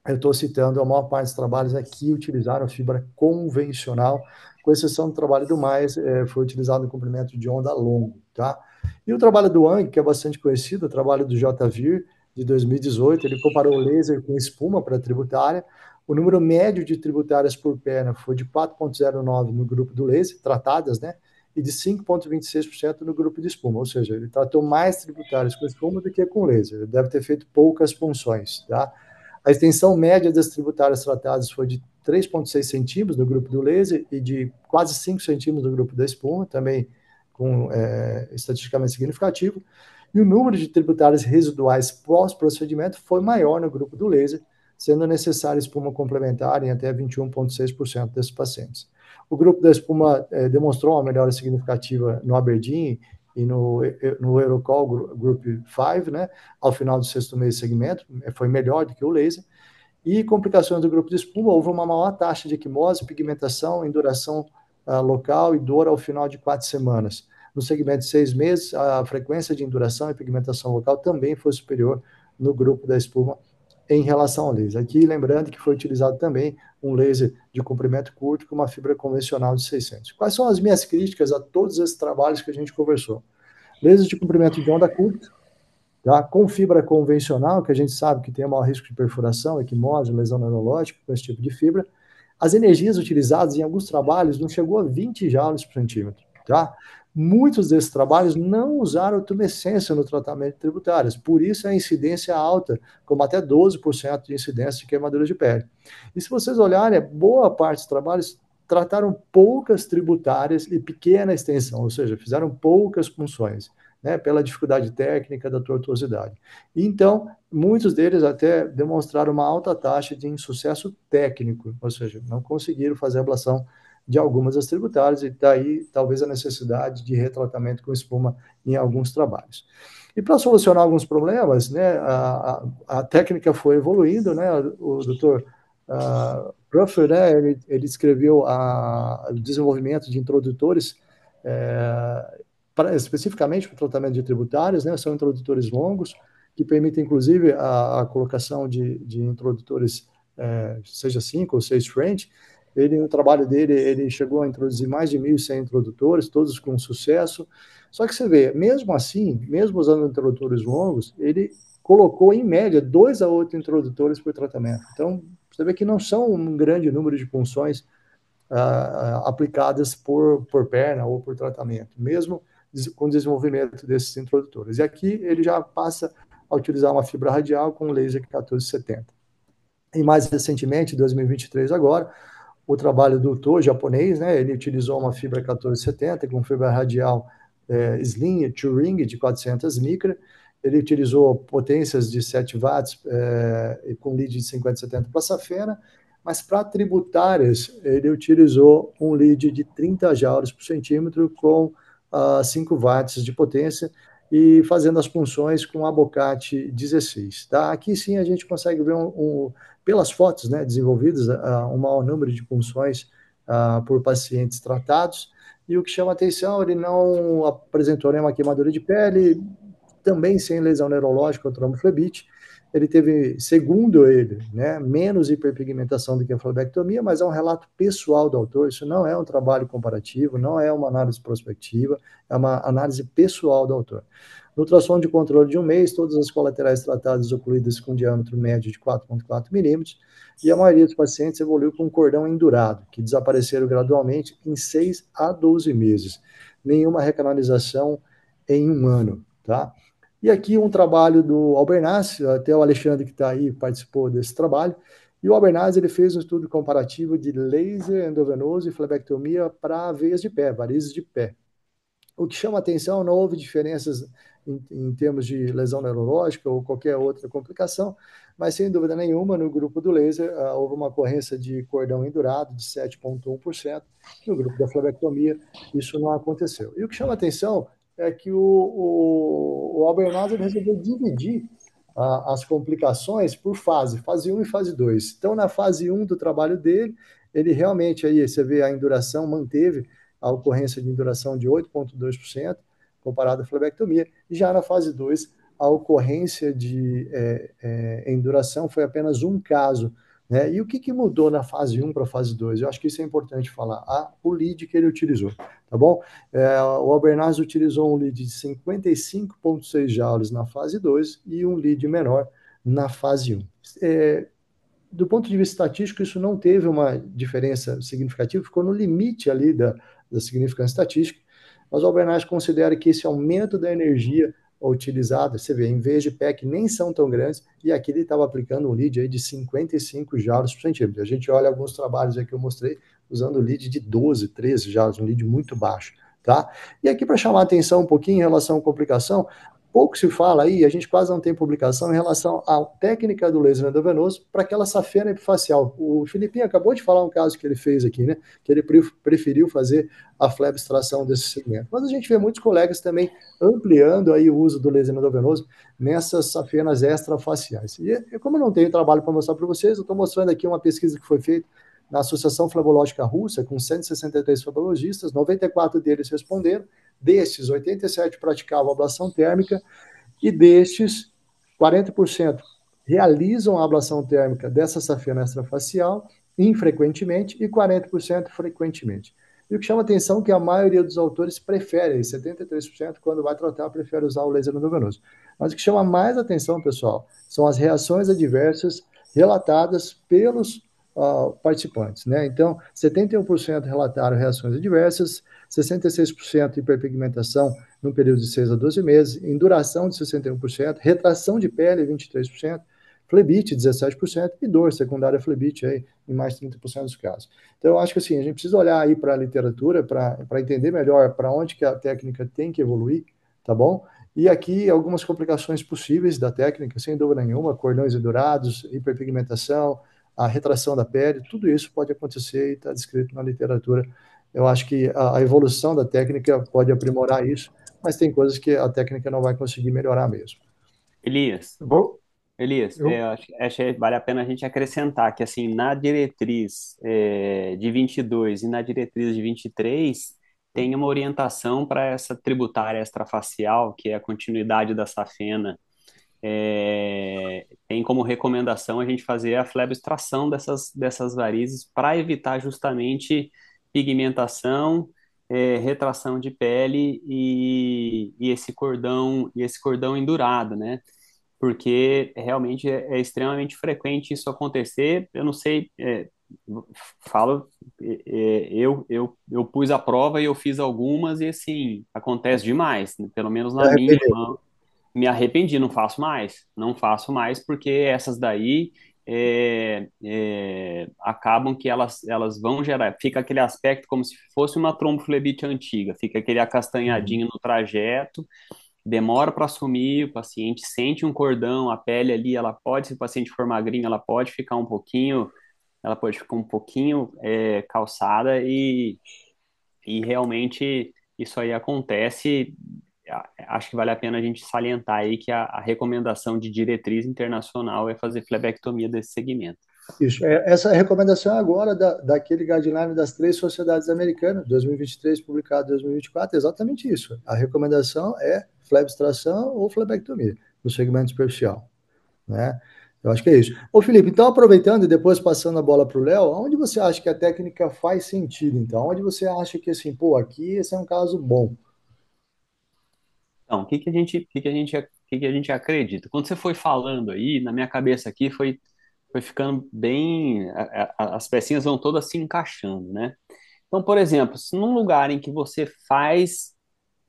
Speaker 5: eu estou citando a maior parte dos trabalhos aqui utilizaram fibra convencional, com exceção do trabalho do Mais, foi utilizado no comprimento de onda longo, tá? E o trabalho do Wang, que é bastante conhecido, o trabalho do JVIR, de 2018, ele comparou o laser com espuma para tributária. O número médio de tributárias por perna foi de 4,09 no grupo do laser, tratadas, né? E de 5,26% no grupo de espuma, ou seja, ele tratou mais tributárias com espuma do que com laser. Ele deve ter feito poucas punções, tá? A extensão média das tributárias tratadas foi de 3,6 centímetros no grupo do laser e de quase 5 centímetros no grupo da espuma, também estatisticamente significativo. E o número de tributárias residuais pós-procedimento foi maior no grupo do laser, sendo necessária espuma complementar em até 21,6% desses pacientes. O grupo da espuma demonstrou uma melhora significativa no Aberdeen e no Eurocall Group 5, né, ao final do 6º mês de segmento, foi melhor do que o laser. E complicações do grupo de espuma, houve uma maior taxa de equimose, pigmentação, induração local e dor ao final de 4 semanas. No segmento de 6 meses, a frequência de induração e pigmentação local também foi superior no grupo da espuma em relação ao laser. Aqui, lembrando que foi utilizado também um laser de comprimento curto com uma fibra convencional de 600. Quais são as minhas críticas a todos esses trabalhos que a gente conversou? Laser de comprimento de onda curta, tá? Com fibra convencional, que a gente sabe que tem maior risco de perfuração, equimose, lesão neurológica com esse tipo de fibra. As energias utilizadas em alguns trabalhos não chegou a 20 joules por centímetro, tá? Muitos desses trabalhos não usaram tumescência no tratamento de tributárias, por isso a incidência alta, como até 12% de incidência de queimadura de pele. E se vocês olharem, boa parte dos trabalhos trataram poucas tributárias e pequena extensão, ou seja, fizeram poucas punções, né, pela dificuldade técnica da tortuosidade. Então, muitos deles até demonstraram uma alta taxa de insucesso técnico, ou seja, não conseguiram fazer a ablação de algumas das tributárias, e daí talvez a necessidade de retratamento com espuma em alguns trabalhos. E para solucionar alguns problemas, né, a técnica foi evoluindo, né, o doutor Ruffer, né, ele escreveu o desenvolvimento de introdutores especificamente para o tratamento de tributários, né, são introdutores longos, que permitem, inclusive, a colocação de introdutores, seja 5 ou 6 French. Ele, no trabalho dele, ele chegou a introduzir mais de 1.100 introdutores, todos com sucesso. Só que você vê, mesmo assim, mesmo usando introdutores longos, ele colocou, em média, 2 a 8 introdutores por tratamento. Então, você vê que não são um grande número de punções aplicadas por perna ou por tratamento, mesmo com o desenvolvimento desses introdutores. E aqui ele já passa a utilizar uma fibra radial com laser 1470. E mais recentemente, em 2023 agora, o trabalho do To, japonês, né, ele utilizou uma fibra 1470 com fibra radial Slim Turing de 400 micra. Ele utilizou potências de 7 watts com lead de 5070 para safena, mas para tributárias ele utilizou um lead de 30 joules por centímetro com 5 watts de potência e fazendo as punções com abocate 16. Tá? Aqui sim a gente consegue ver pelas fotos, né, desenvolvidas, um maior número de punções por pacientes tratados, e o que chama atenção, ele não apresentou nenhuma queimadura de pele, também sem lesão neurológica ou tromboflebite. Ele teve, segundo ele, né, menos hiperpigmentação do que a flebectomia, mas é um relato pessoal do autor, isso não é um trabalho comparativo, não é uma análise prospectiva, é uma análise pessoal do autor. No ultrassom de controle de um mês, todas as colaterais tratadas ocluídas com diâmetro médio de 4,4 milímetros, e a maioria dos pacientes evoluiu com um cordão endurado, que desapareceram gradualmente em 6 a 12 meses. Nenhuma recanalização em um ano, tá? E aqui um trabalho do Albernaz, até o Alexandre que está aí participou desse trabalho, e o Albernaz ele fez um estudo comparativo de laser endovenoso e flebectomia para veias de pé, varizes de pé. O que chama atenção, não houve diferenças em termos de lesão neurológica ou qualquer outra complicação, mas sem dúvida nenhuma, no grupo do laser, houve uma ocorrência de cordão endurado de 7,1%, no grupo da flebectomia isso não aconteceu. E o que chama atenção é que o Albernaz resolveu dividir as complicações por fase 1 e fase 2. Então, na fase 1 do trabalho dele, ele realmente, aí você vê a induração, manteve a ocorrência de induração de 8,2%, comparado à flebectomia, e já na fase 2, a ocorrência de enduração foi apenas um caso, né? E o que mudou na fase 1 para a fase 2? Eu acho que isso é importante falar. O lead que ele utilizou, tá bom? O Albernaz utilizou um lead de 55,6 joules na fase 2 e um lead menor na fase 1. Do ponto de vista estatístico, isso não teve uma diferença significativa, ficou no limite ali da significância estatística, mas o Albernaz considera que esse aumento da energia utilizada, você vê, em vez de pé que nem são tão grandes, e aqui ele estava aplicando um lead aí de 55 joules por centímetro. A gente olha alguns trabalhos aí que eu mostrei usando lead de 12, 13 joules, um lead muito baixo, tá? E aqui para chamar a atenção um pouquinho em relação à complicação, pouco se fala aí, a gente quase não tem publicação em relação à técnica do laser endovenoso para aquela safena epifacial. O Filipinho acabou de falar um caso que ele fez aqui, né? Que ele preferiu fazer a flebextração desse segmento. Mas a gente vê muitos colegas também ampliando aí o uso do laser endovenoso nessas safenas extrafaciais. E como eu não tenho trabalho para mostrar para vocês, eu estou mostrando aqui uma pesquisa que foi feita na Associação Flebológica Russa, com 163 flebologistas, 94 deles responderam, destes, 87 praticavam ablação térmica, e destes, 40% realizam a ablação térmica dessa safena extrafacial infrequentemente e 40% frequentemente. E o que chama atenção é que a maioria dos autores prefere, 73% quando vai tratar, prefere usar o laser endovenoso. Mas o que chama mais atenção, pessoal, são as reações adversas relatadas pelos participantes, né? Então, 71% relataram reações adversas, 66% hiperpigmentação no período de 6 a 12 meses, induração de 61%, retração de pele 23%, flebite 17% e dor secundária flebite aí em mais de 30% dos casos. Então, eu acho que assim, a gente precisa olhar aí para a literatura para entender melhor para onde que a técnica tem que evoluir, tá bom? E aqui algumas complicações possíveis da técnica, sem dúvida nenhuma, cordões endurados, hiperpigmentação, a retração da pele, tudo isso pode acontecer e está descrito na literatura. Eu acho que a evolução da técnica pode aprimorar isso, mas tem coisas que a técnica não vai conseguir melhorar mesmo.
Speaker 3: Elias,
Speaker 1: Bom,
Speaker 3: Elias,
Speaker 1: eu,
Speaker 3: acho que vale a pena a gente acrescentar que, assim, na diretriz de 22 e na diretriz de 23 tem uma orientação para essa tributária extrafacial, que é a continuidade da safena. Tem como recomendação a gente fazer a fleboextração dessas varizes para evitar justamente pigmentação, retração de pele e esse cordão endurado, né? Porque realmente é extremamente frequente isso acontecer. Eu não sei, falo, eu pus a prova e eu fiz algumas e assim, acontece demais, né? Pelo menos na minha mão. Me arrependi, não faço mais. Não faço mais porque essas daí acabam que elas vão gerar. Fica aquele aspecto como se fosse uma tromboflebite antiga, fica aquele acastanhadinho no trajeto, demora para assumir, o paciente sente um cordão, a pele ali, ela pode, se o paciente for magrinho, ela pode ficar um pouquinho calçada e realmente isso aí acontece. Acho que vale a pena a gente salientar aí que a recomendação de diretriz internacional é fazer flebectomia desse segmento.
Speaker 5: Isso. Essa recomendação é agora daquele guideline das 3 sociedades americanas, 2023, publicado em 2024, exatamente isso. A recomendação é flebextração ou flebectomia no segmento superficial, né? Eu acho que é isso. Ô, Felipe, então aproveitando e depois passando a bola para o Léo, onde você acha que a técnica faz sentido, então? Onde você acha que, assim, pô, aqui esse é um caso bom?
Speaker 3: Então, o que a gente acredita? Quando você foi falando aí, na minha cabeça aqui foi ficando bem, as pecinhas vão todas se encaixando, né? Então, por exemplo, se num lugar em que você faz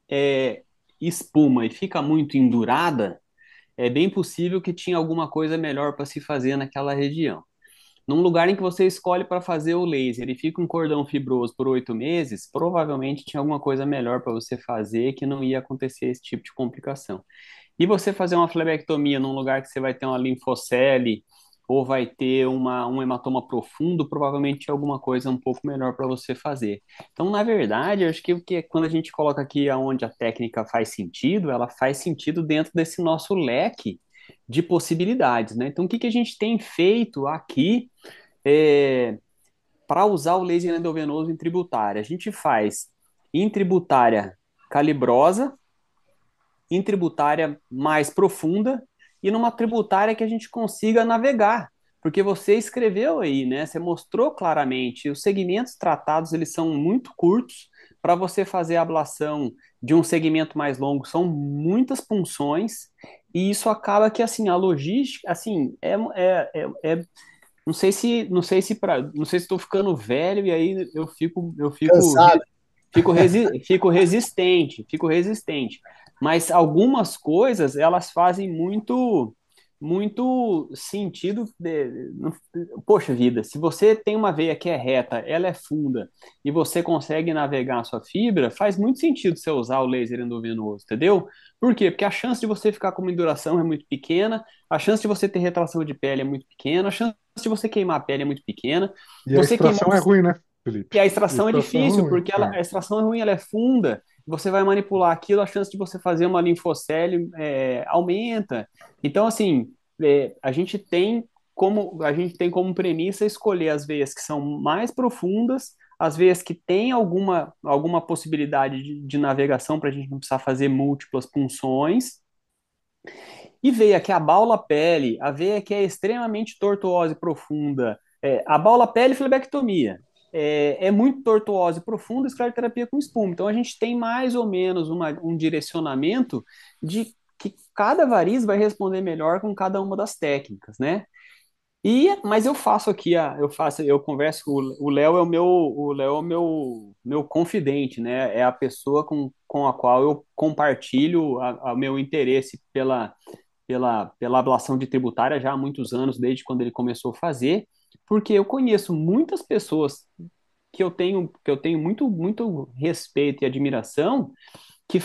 Speaker 3: é, espuma e fica muito endurada, é bem possível que tinha alguma coisa melhor para se fazer naquela região. Num lugar em que você escolhe para fazer o laser e fica um cordão fibroso por 8 meses, provavelmente tinha alguma coisa melhor para você fazer que não ia acontecer esse tipo de complicação. E você fazer uma flebectomia num lugar que você vai ter uma linfocele ou vai ter um hematoma profundo, provavelmente tinha alguma coisa um pouco melhor para você fazer. Então, na verdade, eu acho que quando a gente coloca aqui aonde a técnica faz sentido, ela faz sentido dentro desse nosso leque de possibilidades, né? Então, o que a gente tem feito aqui para usar o laser endovenoso em tributária? A gente faz em tributária calibrosa, em tributária mais profunda e numa tributária que a gente consiga navegar. Porque você escreveu aí, né? Você mostrou claramente, os segmentos tratados, eles são muito curtos. Para você fazer a ablação de um segmento mais longo, são muitas punções, e isso acaba que, assim, a logística, assim, não sei se estou ficando velho e aí
Speaker 5: Cansado.
Speaker 3: fico resistente. Mas algumas coisas elas fazem muito sentido. Poxa vida, se você tem uma veia que é reta, ela é funda e você consegue navegar a sua fibra, faz muito sentido você usar o laser endovenoso, entendeu? Por quê? Porque a chance de você ficar com uma induração é muito pequena, a chance de você ter retração de pele é muito pequena, a chance de você queimar a pele é muito pequena.
Speaker 1: e a
Speaker 3: Você queimou
Speaker 1: extração é ruim, né, Felipe?
Speaker 3: e a
Speaker 1: A
Speaker 3: extração é
Speaker 1: extração é
Speaker 3: difícil,
Speaker 1: ruim.
Speaker 3: porque a extração é ruim, ela é funda, você vai manipular aquilo, a chance de você fazer uma linfocele aumenta. Então, assim, a gente tem como premissa escolher as veias que são mais profundas, as veias que têm alguma possibilidade de navegação para a gente não precisar fazer múltiplas punções, E veia que abaula a pele, a veia que é extremamente tortuosa e profunda, abaula a pele, flebectomia. É muito tortuosa e profunda, escleroterapia com espuma. Então a gente tem mais ou menos um direcionamento de que cada variz vai responder melhor com cada uma das técnicas, né? Mas eu faço aqui, eu converso, o Léo é o meu confidente, né? É a pessoa com a qual eu compartilho o meu interesse pela ablação de tributária já há muitos anos, desde quando ele começou a fazer, porque eu conheço muitas pessoas que eu tenho muito respeito e admiração que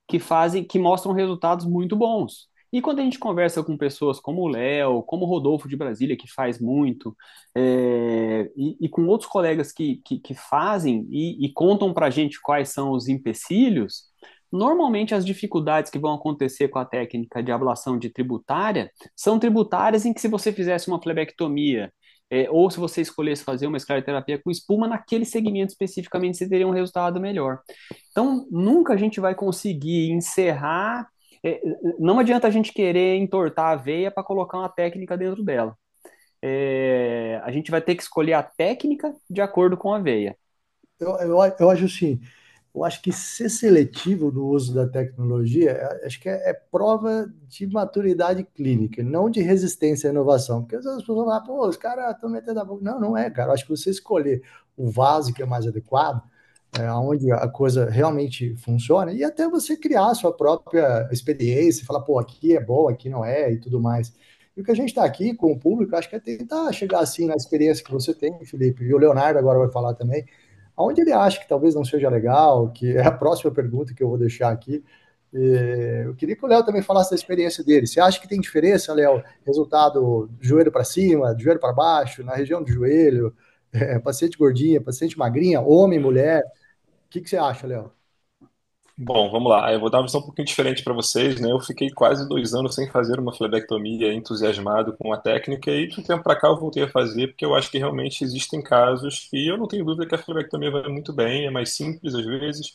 Speaker 3: que mostram resultados muito bons. E quando a gente conversa com pessoas como o Léo, como o Rodolfo de Brasília, que faz muito, e com outros colegas que fazem e contam para a gente quais são os empecilhos, normalmente as dificuldades que vão acontecer com a técnica de ablação de tributária são tributárias em que, se você fizesse uma flebectomia, ou se você escolhesse fazer uma escleroterapia com espuma, naquele segmento especificamente você teria um resultado melhor. Então, nunca a gente vai conseguir encerrar. Não adianta a gente querer entortar a veia para colocar uma técnica dentro dela. A gente vai ter que escolher a técnica de acordo com a veia.
Speaker 5: Eu acho assim, eu acho que ser seletivo no uso da tecnologia, acho que é prova de maturidade clínica, não de resistência à inovação. Porque às vezes as pessoas vão falar, pô, os caras estão metendo a boca. Não, não é, cara. Eu acho que você escolher o vaso que é mais adequado, onde a coisa realmente funciona, e até você criar a sua própria experiência, falar, pô, aqui é bom, aqui não é, e tudo mais. E o que a gente está aqui com o público, acho que é tentar chegar assim na experiência que você tem, Felipe, e o Leonardo agora vai falar também, aonde ele acha que talvez não seja legal, que é a próxima pergunta que eu vou deixar aqui. Eu queria que o Léo também falasse da experiência dele. Você acha que tem diferença, Léo, resultado de joelho para cima, de joelho para baixo, na região do joelho, paciente gordinha, paciente magrinha, homem, mulher? O que você acha, Léo?
Speaker 4: Bom, vamos lá. Eu vou dar uma visão um pouquinho diferente para vocês, né? Eu fiquei quase 2 anos sem fazer uma flebectomia, entusiasmado com a técnica, e de um tempo para cá eu voltei a fazer, porque eu acho que realmente existem casos que eu não tenho dúvida que a flebectomia vai muito bem, é mais simples às vezes,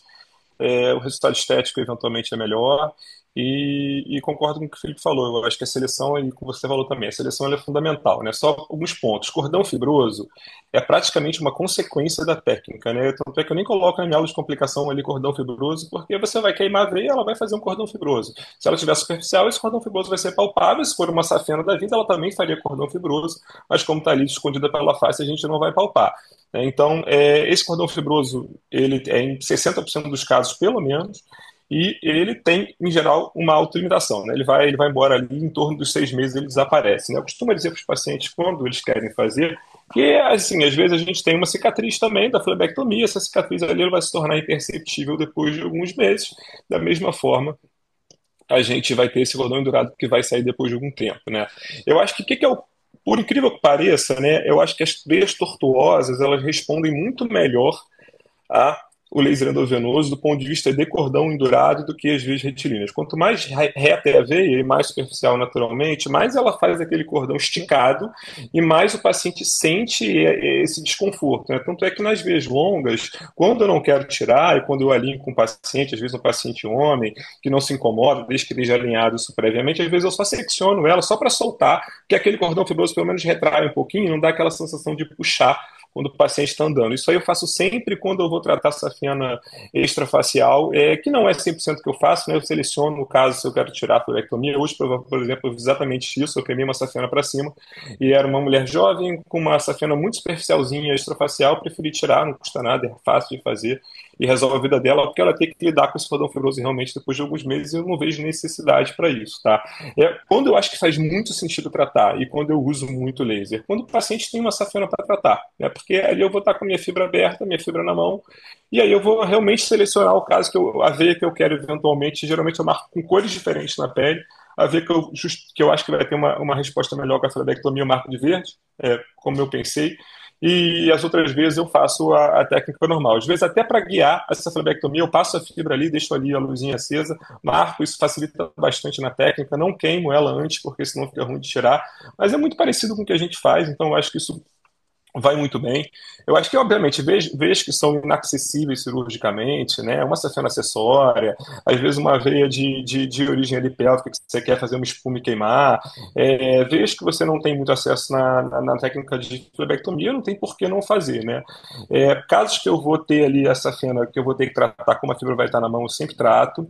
Speaker 4: o resultado estético eventualmente é melhor, e concordo com o que o Felipe falou. Eu acho que a seleção, e como você falou também, a seleção ela é fundamental, né? Só alguns pontos. Cordão fibroso é praticamente uma consequência da técnica, né? Tanto é que eu nem coloco na minha aula de complicação ali cordão fibroso, porque você vai queimar a veia, ela vai fazer um cordão fibroso. Se ela tiver superficial, esse cordão fibroso vai ser palpável. Se for uma safena da vida, ela também faria cordão fibroso, mas como está ali escondida pela face, a gente não vai palpar. Então, esse cordão fibroso, ele é em 60% dos casos, pelo menos, e ele tem, em geral, uma autolimitação, né? Ele vai embora ali, em torno dos 6 meses ele desaparece, né? Eu costumo dizer para os pacientes, quando eles querem fazer, que, assim, às vezes a gente tem uma cicatriz também da flebectomia, essa cicatriz ali ela vai se tornar imperceptível depois de alguns meses, da mesma forma a gente vai ter esse cordão endurado que vai sair depois de algum tempo, né? Eu acho que o que é o por incrível que pareça, né, eu acho que as veias tortuosas elas respondem muito melhor a o laser endovenoso do ponto de vista de cordão endurado do que as veias retilíneas. Quanto mais reta é a veia e mais superficial naturalmente, mais ela faz aquele cordão esticado e mais o paciente sente esse desconforto, né? Tanto é que nas veias longas, quando eu não quero tirar e quando eu alinho com o paciente, às vezes um paciente homem que não se incomoda, desde que esteja alinhado isso previamente, às vezes eu só secciono ela só para soltar, que aquele cordão fibroso pelo menos retrai um pouquinho, não dá aquela sensação de puxar quando o paciente está andando. Isso aí eu faço sempre quando eu vou tratar safena extrafacial, que não é 100% que eu faço, né? Eu seleciono, no caso, se eu quero tirar a florectomia. Hoje, por exemplo, eu fiz exatamente isso, eu queimei uma safena para cima, e era uma mulher jovem, com uma safena muito superficialzinha extrafacial, preferi tirar, não custa nada, é fácil de fazer, e resolve a vida dela, porque ela tem que lidar com esse cordão fibroso realmente depois de alguns meses, e eu não vejo necessidade para isso, tá? Quando eu acho que faz muito sentido tratar, e quando eu uso muito laser, quando o paciente tem uma safena para tratar, né? Porque ali eu vou estar com a minha fibra aberta, minha fibra na mão, e aí eu vou realmente selecionar o caso a veia que eu quero eventualmente. Geralmente eu marco com cores diferentes na pele, a veia que eu acho que vai ter uma resposta melhor com a flebectomia, eu marco de verde, como eu pensei, e as outras vezes eu faço a técnica normal. Às vezes, até para guiar essa flebectomia, eu passo a fibra ali, deixo ali a luzinha acesa, marco, isso facilita bastante na técnica, não queimo ela antes, porque senão fica ruim de tirar, mas é muito parecido com o que a gente faz, então eu acho que isso vai muito bem. Eu acho que, obviamente, veias que são inacessíveis cirurgicamente, né? Uma safena acessória, às vezes uma veia de origem ali pélvica que você quer fazer uma espuma e queimar, veias que você não tem muito acesso na técnica de flebectomia, não tem por que não fazer, né? Casos que eu vou ter ali essa safena, que eu vou ter que tratar, como a fibra vai estar na mão, eu sempre trato.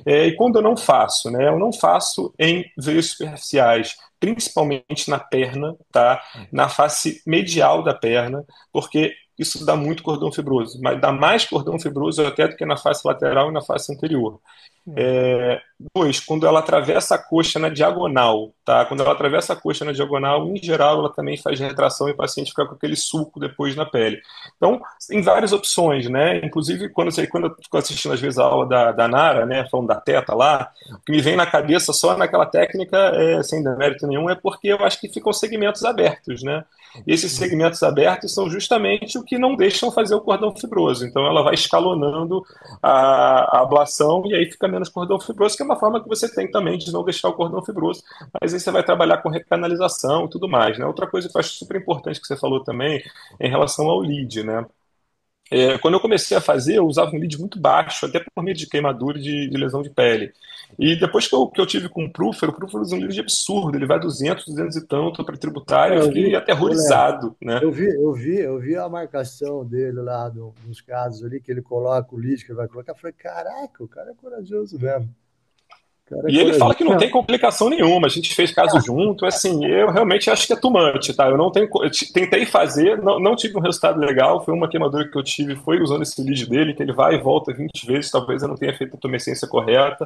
Speaker 4: E quando eu não faço, né? Eu não faço em veias superficiais, principalmente na perna, tá? Na face medial da perna, porque isso dá muito cordão fibroso, mas dá mais cordão fibroso até do que na face lateral e na face anterior. Dois, quando ela atravessa a coxa na diagonal, tá? Quando ela atravessa a coxa na diagonal, em geral, ela também faz retração e o paciente fica com aquele sulco depois na pele. Então, tem várias opções, né? Inclusive, quando eu fico assistindo às vezes a aula da Nara, né, falando da teta lá, o que me vem na cabeça só naquela técnica, sem demérito nenhum, é porque eu acho que ficam segmentos abertos, né? E esses segmentos abertos são justamente o que não deixam fazer o cordão fibroso. Então, ela vai escalonando a ablação e aí fica menos cordão fibroso, que é uma forma que você tem também de não deixar o cordão fibroso, mas aí você vai trabalhar com recanalização e tudo mais, né? Outra coisa que eu acho super importante que você falou também é em relação ao lead, né? Quando eu comecei a fazer, eu usava um lead muito baixo, até por medo de queimadura e de lesão de pele. E depois que eu tive com o Proofer usa um lead absurdo, ele vai 200, 200 e tanto para tributário, eu
Speaker 5: Eu vi,
Speaker 4: fiquei
Speaker 5: ô, Léo,
Speaker 4: aterrorizado, né?
Speaker 5: eu vi a marcação dele lá nos casos ali, que ele coloca o lead que ele vai colocar. Eu falei, caraca, o cara é corajoso mesmo. O cara é
Speaker 4: E ele fala
Speaker 5: corajoso.
Speaker 4: que não tem complicação nenhuma. A gente fez caso junto. Assim, eu realmente acho que é too much, tá? Eu não tenho, tentei fazer, não tive um resultado legal. Foi uma queimadura que eu tive, foi usando esse lead dele, que ele vai e volta 20 vezes. Talvez eu não tenha feito a tumescência correta.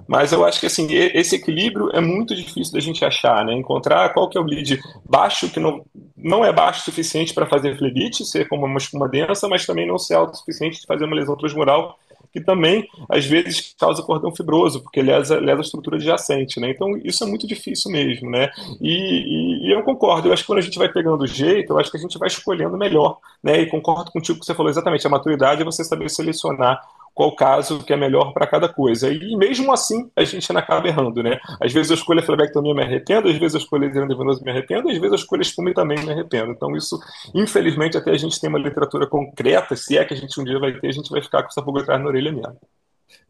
Speaker 4: Mas eu acho que assim, esse equilíbrio é muito difícil da gente achar, né? Encontrar qual que é o lead baixo, que não é baixo o suficiente para fazer flebite, ser como uma espuma densa, mas também não ser alto o suficiente de fazer uma lesão transmural, que também, às vezes, causa cordão fibroso, porque lesa a estrutura adjacente, né? Então, isso é muito difícil mesmo, né? E eu concordo, eu acho que quando a gente vai pegando o jeito, eu acho que a gente vai escolhendo melhor, né? E concordo contigo que você falou exatamente, a maturidade é você saber selecionar qual caso que é melhor para cada coisa. E mesmo assim, a gente ainda acaba errando, né? Às vezes eu escolho a flebectomia e me arrependo, às vezes eu escolho a endovenosa e me arrependo, às vezes eu escolho a espuma e também me arrependo. Então, isso, infelizmente, até a gente tem uma literatura concreta, se é que a gente um dia vai ter, a gente vai ficar com essa pulga atrás na orelha mesmo.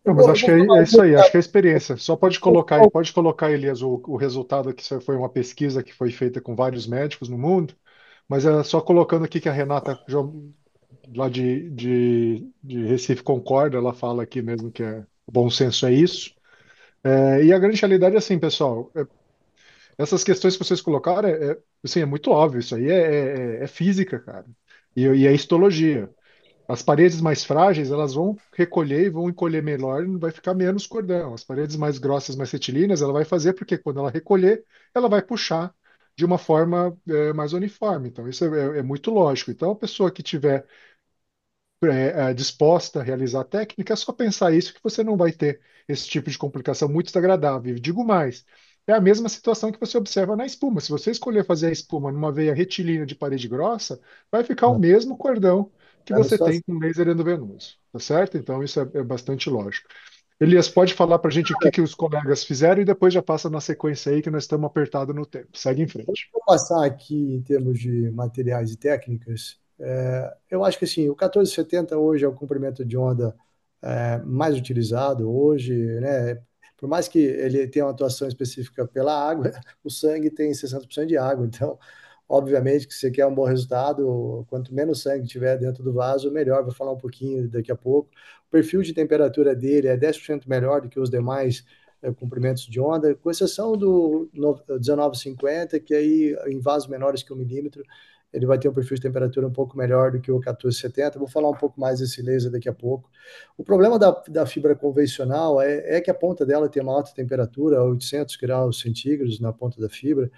Speaker 5: Eu
Speaker 1: Não, mas
Speaker 5: vou, eu
Speaker 1: acho que
Speaker 5: vou falar
Speaker 1: é
Speaker 5: um
Speaker 1: isso
Speaker 5: pouco
Speaker 1: aí, acho que é a experiência. Só
Speaker 5: da.
Speaker 1: pode colocar, Elias, o resultado que isso foi uma pesquisa que foi feita com vários médicos no mundo, mas é só colocando aqui que a Renata lá de Recife concorda, ela fala aqui mesmo que bom senso é isso. E a grande realidade é assim, pessoal, essas questões que vocês colocaram assim, é muito óbvio, isso aí é física, cara, e é histologia. As paredes mais frágeis, elas vão recolher e vão encolher melhor, e vai ficar menos cordão. As paredes mais grossas, mais retilíneas, ela vai fazer porque quando ela recolher, ela vai puxar de uma forma mais uniforme. Então, isso é muito lógico. Então, a pessoa que tiver disposta a realizar a técnica, é só pensar isso que você não vai ter esse tipo de complicação muito desagradável. E digo mais, é a mesma situação que você observa na espuma. Se você escolher fazer a espuma numa veia retilínea de parede grossa, vai ficar o mesmo cordão que
Speaker 5: Mesma
Speaker 1: você tem
Speaker 5: situação.
Speaker 1: com laser endovenoso, tá certo? Então isso é bastante lógico. Elias, pode falar para a gente o que os colegas fizeram e depois já passa na sequência aí que nós estamos apertados no tempo. Segue em frente.
Speaker 5: Vou passar aqui em termos de materiais e técnicas. Eu acho que assim, o 1470 hoje é o comprimento de onda mais utilizado hoje, né? Por mais que ele tenha uma atuação específica pela água, o sangue tem 60% de água, então, obviamente que se você quer um bom resultado, quanto menos sangue tiver dentro do vaso, melhor. Vou falar um pouquinho daqui a pouco. O perfil de temperatura dele é 10% melhor do que os demais comprimentos de onda, com exceção do 1950, que aí em vasos menores que 1 milímetro, ele vai ter um perfil de temperatura um pouco melhor do que o 1470. Vou falar um pouco mais desse laser daqui a pouco. O problema da fibra convencional é que a ponta dela tem uma alta temperatura, 800 graus centígrados na ponta da fibra,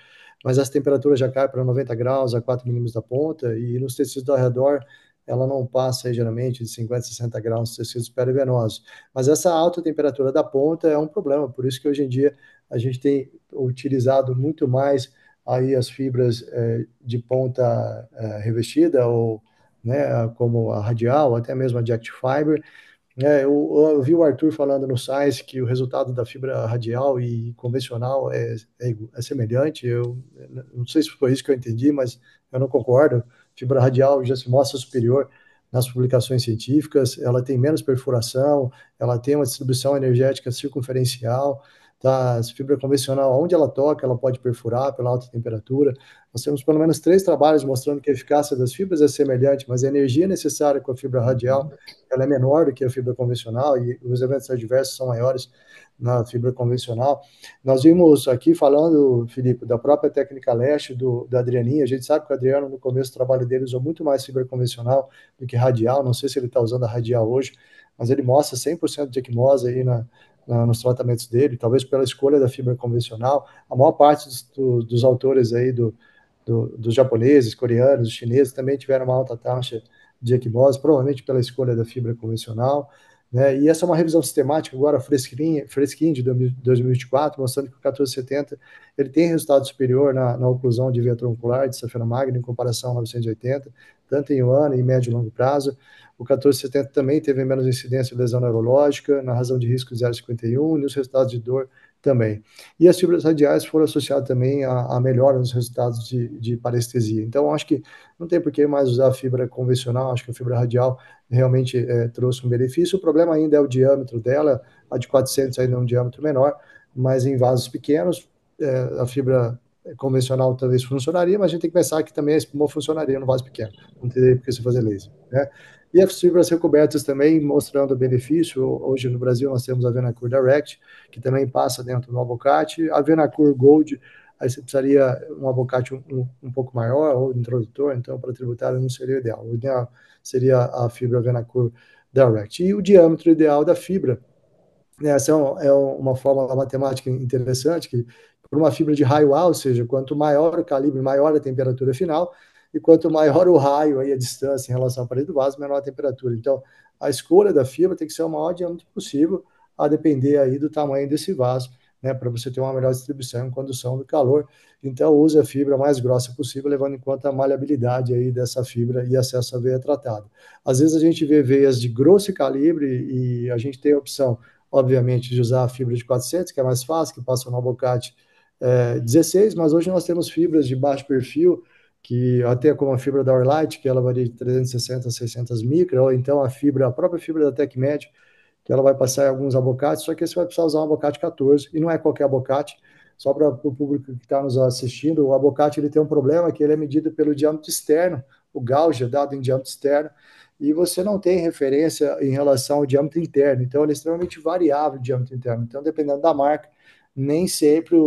Speaker 5: mas essa temperatura já cai para 90 graus a 4 milímetros da ponta, e nos tecidos ao redor ela não passa aí, geralmente de 50, 60 graus nos tecidos perivenosos. Mas essa alta temperatura da ponta é um problema, por isso que hoje em dia a gente tem utilizado muito mais aí as fibras de ponta revestida, ou né, como a radial, até mesmo a Jact Fiber. Eu vi o Arthur falando no Science que o resultado da fibra radial e convencional é semelhante. Eu não sei se foi isso que eu entendi, mas eu não concordo. fibra radial já se mostra superior nas publicações científicas, ela tem menos perfuração, ela tem uma distribuição energética circunferencial, tá? A fibra convencional, onde ela toca, ela pode perfurar pela alta temperatura. Nós temos pelo menos 3 trabalhos mostrando que a eficácia das fibras é semelhante, mas a energia necessária com a fibra radial ela é menor do que a fibra convencional e os eventos adversos são maiores na fibra convencional. Nós vimos aqui falando, Felipe, da própria técnica leste da Adrianinha. A gente sabe que o Adriano, no começo do trabalho dele, usou muito mais fibra convencional do que radial. Não sei se ele está usando a radial hoje, mas ele mostra 100% de equimose aí nos tratamentos dele, talvez pela escolha da fibra convencional. A maior parte dos autores aí dos japoneses, coreanos, chineses também tiveram uma alta taxa de equimose, provavelmente pela escolha da fibra convencional, né? E essa é uma revisão sistemática agora fresquinha de 2024, mostrando que o 1470 ele tem resultado superior na oclusão de veia troncular de safena magna em comparação ao 980, tanto em um ano e médio e longo prazo. O 1470 também teve menos incidência de lesão neurológica, na razão de risco 0,51, e os resultados de dor também. E as fibras radiais foram associadas também a melhora nos resultados de parestesia. Então, acho que não tem por que mais usar a fibra convencional, acho que a fibra radial realmente trouxe um benefício. O problema ainda é o diâmetro dela, a de 400 ainda é um diâmetro menor, mas em vasos pequenos, a fibra convencional talvez funcionaria, mas a gente tem que pensar que também a espuma funcionaria no vaso pequeno, não teria por que se fazer laser, né? E as fibras recobertas também mostrando benefício. Hoje no Brasil nós temos a Venacur Direct, que também passa dentro do abocate. A Venacur Gold, aí você precisaria um abocate um pouco maior, ou introdutor, então para tributário não seria o ideal. O ideal seria a fibra Venacur Direct. E o diâmetro ideal da fibra, né, essa é uma fórmula matemática interessante, que por uma fibra de raio A, ou seja, quanto maior o calibre, maior a temperatura final, e quanto maior o raio, aí a distância em relação à parede do vaso, menor a temperatura. Então, a escolha da fibra tem que ser o maior diâmetro possível, a depender aí do tamanho desse vaso, né, para você ter uma melhor distribuição e condução do calor. Então, use a fibra mais grossa possível, levando em conta a maleabilidade aí dessa fibra e acesso à veia tratada. Às vezes a gente vê veias de grosso calibre e a gente tem a opção, obviamente, de usar a fibra de 400, que é mais fácil, que passa no abocate 16, mas hoje nós temos fibras de baixo perfil, que até como a fibra da Orlite, que ela varia de 360 a 600 micra, ou então a própria fibra da TecMed, que ela vai passar em alguns abocates, só que você vai precisar usar um abocate 14, e não é qualquer abocate, só para o público que está nos assistindo, o abocate ele tem um problema, que ele é medido pelo diâmetro externo, o gauge é dado em diâmetro externo, e você não tem referência em relação ao diâmetro interno, então ele é extremamente variável o diâmetro interno, então dependendo da marca, nem sempre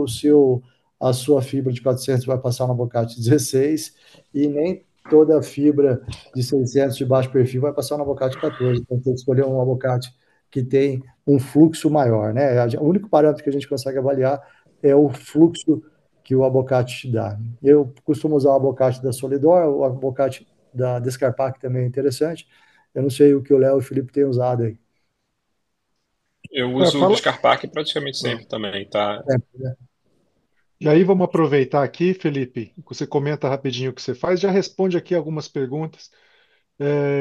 Speaker 5: a sua fibra de 400 vai passar no abocate 16, e nem toda a fibra de 600 de baixo perfil vai passar no abocate 14, então tem que escolher um abocate que tem um fluxo maior, né? O único parâmetro que a gente consegue avaliar é o fluxo que o abocate te dá. Eu costumo usar o abocate da Solidor, o abocate da Descarpac também é interessante. Eu não sei o que o Léo e o Felipe têm usado aí.
Speaker 4: Eu uso o
Speaker 1: Fala.
Speaker 4: Descarpac praticamente sempre também, tá?
Speaker 1: E aí vamos aproveitar aqui, Felipe, você comenta rapidinho o que você faz, já responde aqui algumas perguntas.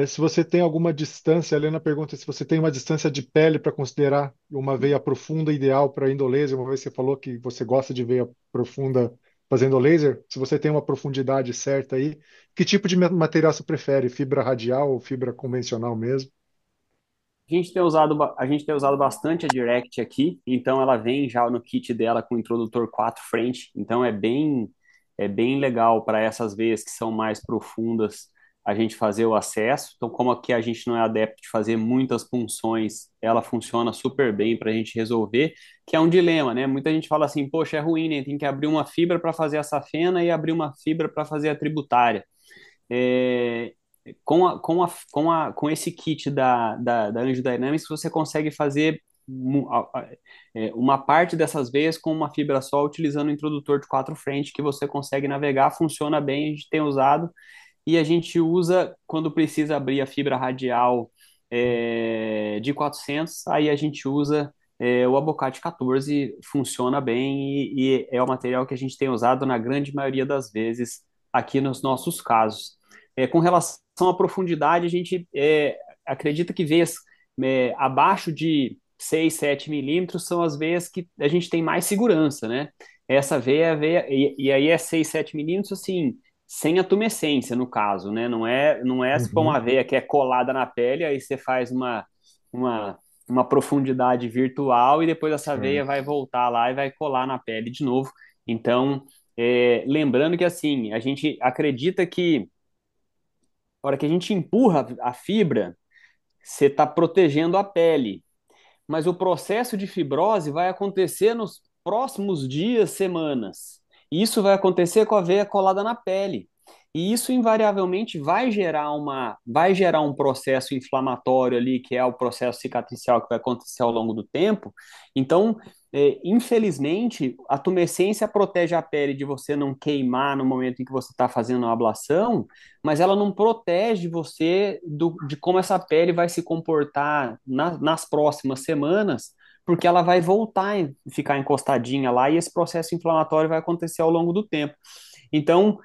Speaker 1: Se você tem alguma distância, a Helena pergunta se você tem uma distância de pele para considerar uma veia profunda ideal para endolaser. Uma vez você falou que você gosta de veia profunda fazendo laser. Se você tem uma profundidade certa aí, que tipo de material você prefere? Fibra radial ou fibra convencional mesmo?
Speaker 3: A gente tem usado bastante a Direct aqui, então ela vem já no kit dela com o introdutor 4 frente, então é bem legal para essas veias que são mais profundas a gente fazer o acesso. Então, como aqui a gente não é adepto de fazer muitas punções, ela funciona super bem para a gente resolver, que é um dilema, né? Muita gente fala assim, poxa, é ruim, né? Tem que abrir uma fibra para fazer a safena e abrir uma fibra para fazer a tributária. É, com esse kit da Anjo Dynamics, você consegue fazer uma parte dessas veias com uma fibra só, utilizando o introdutor de 4 frente, que você consegue navegar, funciona bem, a gente tem usado, e a gente usa quando precisa abrir a fibra radial de 400, aí a gente usa o Abocate 14, funciona bem e é o material que a gente tem usado na grande maioria das vezes aqui nos nossos casos. Com relação à profundidade, a gente acredita que veias abaixo de 6, 7 milímetros são as veias que a gente tem mais segurança, né? Essa veia, e aí é 6, 7 milímetros, assim, sem a tumescência, no caso, né? Não é se for uma
Speaker 1: Uhum.
Speaker 3: aveia que é colada na pele, aí você faz uma, uma profundidade virtual e depois essa aveia
Speaker 1: Certo.
Speaker 3: vai voltar lá e vai colar na pele de novo. Então, lembrando que assim, a gente acredita que a hora que a gente empurra a fibra, você está protegendo a pele, mas o processo de fibrose vai acontecer nos próximos dias, semanas. E isso vai acontecer com a veia colada na pele. E isso invariavelmente vai gerar um processo inflamatório ali, que é o processo cicatricial que vai acontecer ao longo do tempo. Então, infelizmente, a tumescência protege a pele de você não queimar no momento em que você está fazendo a ablação, mas ela não protege você de como essa pele vai se comportar nas próximas semanas, porque ela vai voltar e ficar encostadinha lá e esse processo inflamatório vai acontecer ao longo do tempo. Então,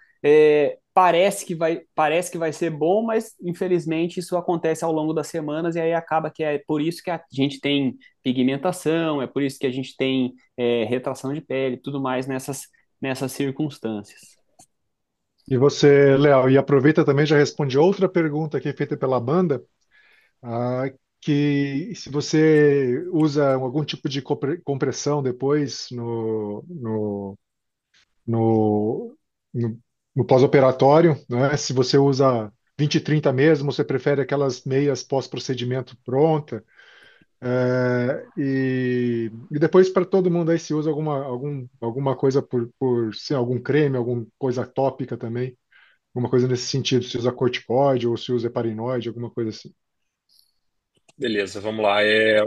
Speaker 3: parece que vai ser bom, mas infelizmente isso acontece ao longo das semanas e aí acaba que é por isso que a gente tem pigmentação, é por isso que a gente tem retração de pele, tudo mais nessas circunstâncias.
Speaker 1: E você, Léo, e aproveita também já responde outra pergunta aqui feita pela banda, ah, que se você usa algum tipo de compressão depois no, no, no pós-operatório, né? Se você usa 20 e 30 mesmo, você prefere aquelas meias pós-procedimento pronta. E depois para todo mundo aí se usa alguma coisa por sim, algum creme, alguma coisa tópica também, alguma coisa nesse sentido, se usa corticoide ou se usa heparinoide, alguma coisa assim.
Speaker 4: Beleza, vamos lá.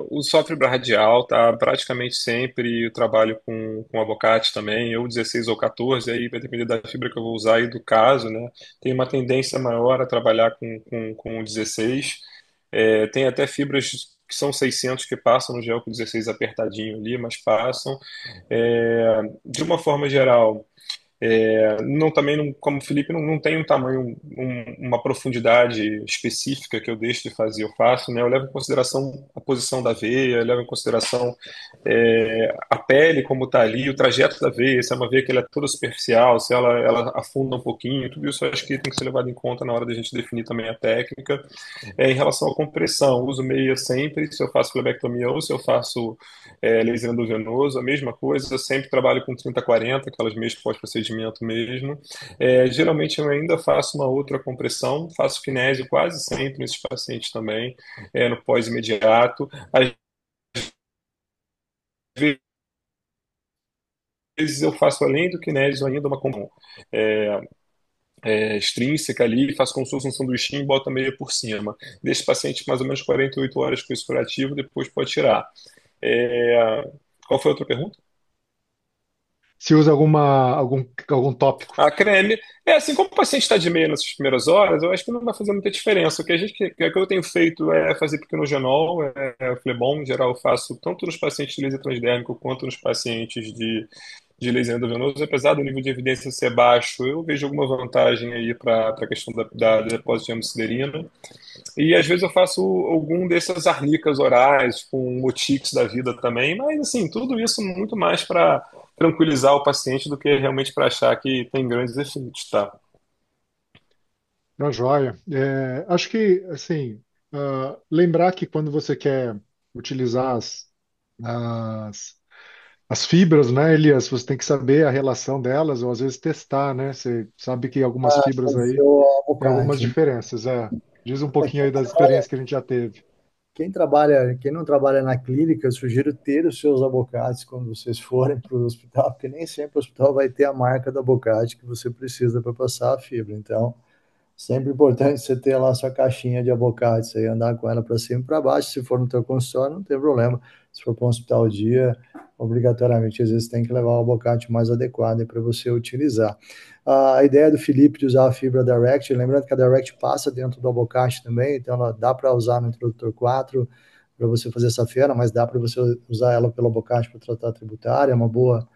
Speaker 4: O só fibra radial, tá? Praticamente sempre eu trabalho com abocate também, ou 16 ou 14, aí vai depender da fibra que eu vou usar e do caso, né? Tem uma tendência maior a trabalhar com o 16. Tem até fibras que são 600 que passam no gel com 16 apertadinho ali, mas passam. De uma forma geral, não, também, não, como o Felipe, não tem um tamanho, uma profundidade específica que eu deixo de fazer, eu faço, né? Eu levo em consideração a posição da veia, eu levo em consideração a pele como está ali, o trajeto da veia, se é uma veia que ela é toda superficial, se ela afunda um pouquinho, tudo isso eu acho que tem que ser levado em conta na hora da gente definir também a técnica. Em relação à compressão, uso meia sempre, se eu faço flebectomia ou se eu faço laser endovenoso, a mesma coisa, eu sempre trabalho com 30-40, aquelas meias pós-procedimento mesmo. Geralmente eu ainda faço uma outra compressão, faço kinésio quase sempre nesses pacientes também, no pós-imediato. Às vezes eu faço além do kinésio ainda uma compressão é, extrínseca ali, faço como se fosse um sanduichinho e boto a meia por cima. Deixo o paciente mais ou menos 48 horas com isso curativo, depois pode tirar. É, Qual foi a outra pergunta?
Speaker 1: Se usa algum tópico.
Speaker 4: A creme, assim, como o paciente está de meia nessas primeiras horas, eu acho que não vai fazer muita diferença. O que eu tenho feito é fazer pequenogenol, Flebon, em geral eu faço tanto nos pacientes de laser transdérmico quanto nos pacientes de laser endovenoso. Apesar do nível de evidência ser baixo, eu vejo alguma vantagem aí para a questão da depósito de hemosiderina. E às vezes eu faço algum dessas arnicas orais, com motix da vida também, mas assim, tudo isso muito mais para tranquilizar o paciente do que realmente para achar que tem grandes efeitos, tá?
Speaker 1: Tá joia. Acho que, assim, lembrar que quando você quer utilizar as, as fibras, né, Elias, você tem que saber a relação delas, ou às vezes testar, né? Você sabe que algumas fibras
Speaker 5: Fazer
Speaker 1: aí
Speaker 5: o
Speaker 1: têm algumas
Speaker 5: abocate.
Speaker 1: diferenças. Diz um
Speaker 5: É,
Speaker 1: pouquinho aí das experiências que a gente já teve.
Speaker 5: quem não trabalha na clínica, eu sugiro ter os seus abocates quando vocês forem para o hospital, porque nem sempre o hospital vai ter a marca do abocate que você precisa para passar a fibra. Então, sempre importante você ter lá a sua caixinha de abocates aí, andar com ela para cima e para baixo. Se for no teu consultório, não tem problema. Se for para um hospital dia, obrigatoriamente, às vezes tem que levar o abocate mais adequado para você utilizar. A ideia do Felipe de usar a fibra Direct, lembrando que a Direct passa dentro do abocate também, então ela dá para usar no introdutor 4 para você fazer essa feira, mas dá para você usar ela pelo abocate para tratar tributária, é uma boa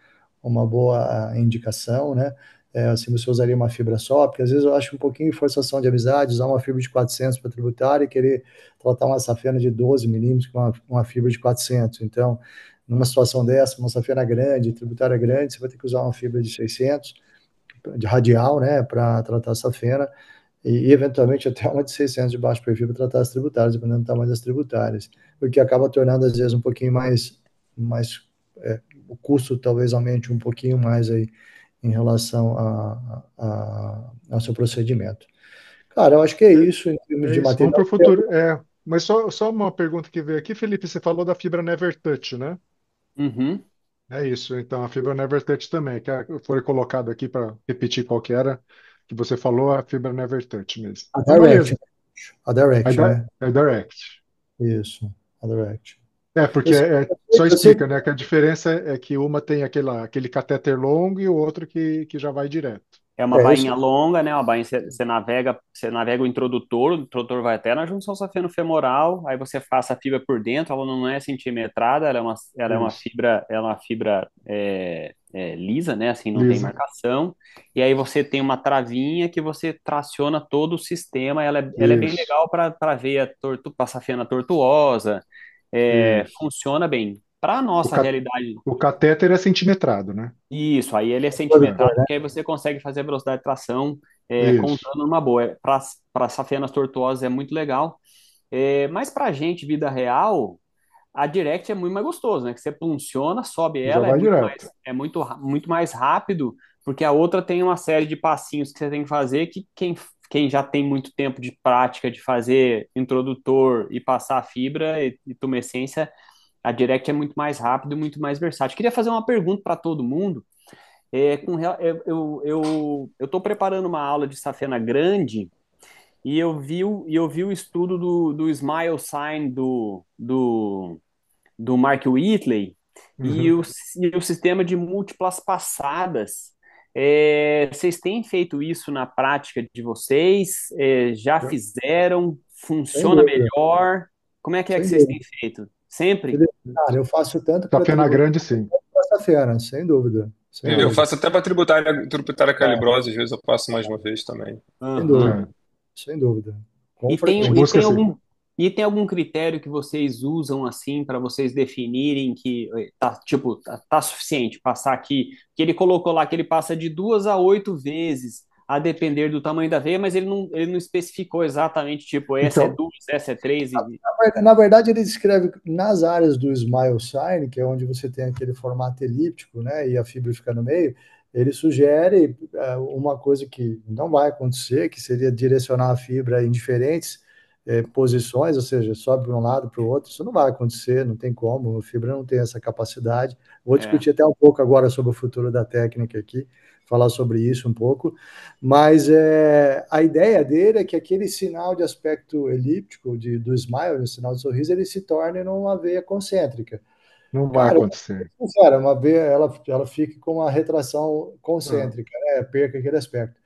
Speaker 5: indicação, né? Assim você usaria uma fibra só, porque às vezes eu acho um pouquinho de forçação de amizade, usar uma fibra de 400 para tributária e querer tratar uma safena de 12 milímetros com uma fibra de 400. Então, numa situação dessa, uma safena grande, tributária grande, você vai ter que usar uma fibra de 600 de radial, né, para tratar a safena, e eventualmente até uma de 600 de baixo perfil para tratar as tributárias, dependendo do tamanho das tributárias, o que acaba tornando às vezes um pouquinho mais o custo talvez aumente um pouquinho mais aí em relação ao seu procedimento. Cara, eu acho que é isso em termos
Speaker 1: É
Speaker 5: de
Speaker 1: isso, vamos para
Speaker 5: material.
Speaker 1: o futuro. Mas só uma pergunta que veio aqui, Felipe, você falou da fibra Nevertouch, né?
Speaker 3: Uhum.
Speaker 1: É isso, então a fibra Nevertouch também, foi colocado aqui para repetir qual que era, que você falou, a fibra Nevertouch mesmo.
Speaker 5: A
Speaker 1: Então,
Speaker 5: Direct,
Speaker 1: beleza.
Speaker 5: a Direct,
Speaker 1: É,
Speaker 5: né?
Speaker 1: é Direct.
Speaker 5: Isso, a Direct.
Speaker 1: Porque
Speaker 5: Eu sei,
Speaker 1: só
Speaker 5: eu sei
Speaker 1: explica, né, que a diferença é que uma tem aquele catéter longo e o outro que já vai direto.
Speaker 3: É uma
Speaker 5: eu
Speaker 3: bainha
Speaker 5: sei,
Speaker 3: longa, né? Uma bainha, você navega o introdutor vai até na junção safeno-femoral, aí você passa a fibra por dentro, ela não é centimetrada,
Speaker 1: Isso,
Speaker 3: ela é uma fibra lisa, né? Assim, não tem
Speaker 1: lisa.
Speaker 3: marcação. E aí você tem uma travinha que você traciona todo o sistema, ela é bem
Speaker 1: Isso,
Speaker 3: legal para veia para safena tortuosa,
Speaker 1: isso.
Speaker 3: funciona bem. Para a
Speaker 1: O,
Speaker 3: nossa
Speaker 1: ca-
Speaker 3: realidade.
Speaker 1: o catéter é centimetrado, né?
Speaker 3: Isso, aí ele é centimetrado,
Speaker 5: produtor, né?
Speaker 3: porque aí você consegue fazer a velocidade de tração
Speaker 1: Isso.
Speaker 3: contando numa boa. Para safenas tortuosas é muito legal. Mas para a gente, vida real, a Direct é muito mais gostoso, né? Que você funciona, sobe
Speaker 1: Já
Speaker 3: ela,
Speaker 1: vai direto.
Speaker 3: muito mais rápido, porque a outra tem uma série de passinhos que você tem que fazer que quem já tem muito tempo de prática de fazer introdutor e passar a fibra e tumescência, a Direct é muito mais rápido e muito mais versátil. Queria fazer uma pergunta para todo mundo. Eu estou preparando uma aula de safena grande e eu vi o estudo do Smile Sign do Mark Whitley
Speaker 1: Uhum.
Speaker 3: e o sistema de múltiplas passadas. Vocês têm feito isso na prática de vocês? Já fizeram?
Speaker 5: Sem
Speaker 3: Funciona
Speaker 5: dúvida,
Speaker 3: melhor? Como é que
Speaker 5: sem
Speaker 3: vocês têm
Speaker 5: dúvida.
Speaker 3: feito? Sempre?
Speaker 5: Felipe, cara, eu faço tanto para
Speaker 1: Safena
Speaker 5: tributário
Speaker 1: grande, sim.
Speaker 5: quanto para safena, sem dúvida, sem
Speaker 1: É,
Speaker 4: Eu
Speaker 5: dúvida,
Speaker 4: faço até para tributária calibrosa, às vezes eu passo mais uma vez também.
Speaker 5: sem
Speaker 3: Aham.
Speaker 5: dúvida,
Speaker 1: é.
Speaker 5: sem dúvida, com
Speaker 3: E tem,
Speaker 1: A gente
Speaker 3: e
Speaker 5: frequência.
Speaker 1: busca
Speaker 3: tem
Speaker 1: assim.
Speaker 3: algum e tem algum critério que vocês usam assim para vocês definirem que tá suficiente passar aqui, que ele colocou lá que ele passa de 2 a 8 vezes, a depender do tamanho da veia, mas ele não especificou exatamente, tipo, essa é
Speaker 1: Então,
Speaker 3: 2, essa é 3 e
Speaker 5: Na verdade, ele descreve nas áreas do Smile Sign, que é onde você tem aquele formato elíptico, né, e a fibra fica no meio, ele sugere uma coisa que não vai acontecer, que seria direcionar a fibra em diferentes posições, ou seja, sobe para um lado para o outro. Isso não vai acontecer, não tem como, a fibra não tem essa capacidade. Vou
Speaker 3: é,
Speaker 5: discutir até um pouco agora sobre o futuro da técnica aqui, falar sobre isso um pouco. Mas a ideia dele é que aquele sinal de aspecto elíptico do smile, o sinal de sorriso, ele se torne numa veia concêntrica.
Speaker 1: não vai
Speaker 5: Cara,
Speaker 1: acontecer.
Speaker 5: sincero, uma veia, ela fica com uma retração
Speaker 1: Ah,
Speaker 5: concêntrica, né? Perca aquele aspecto.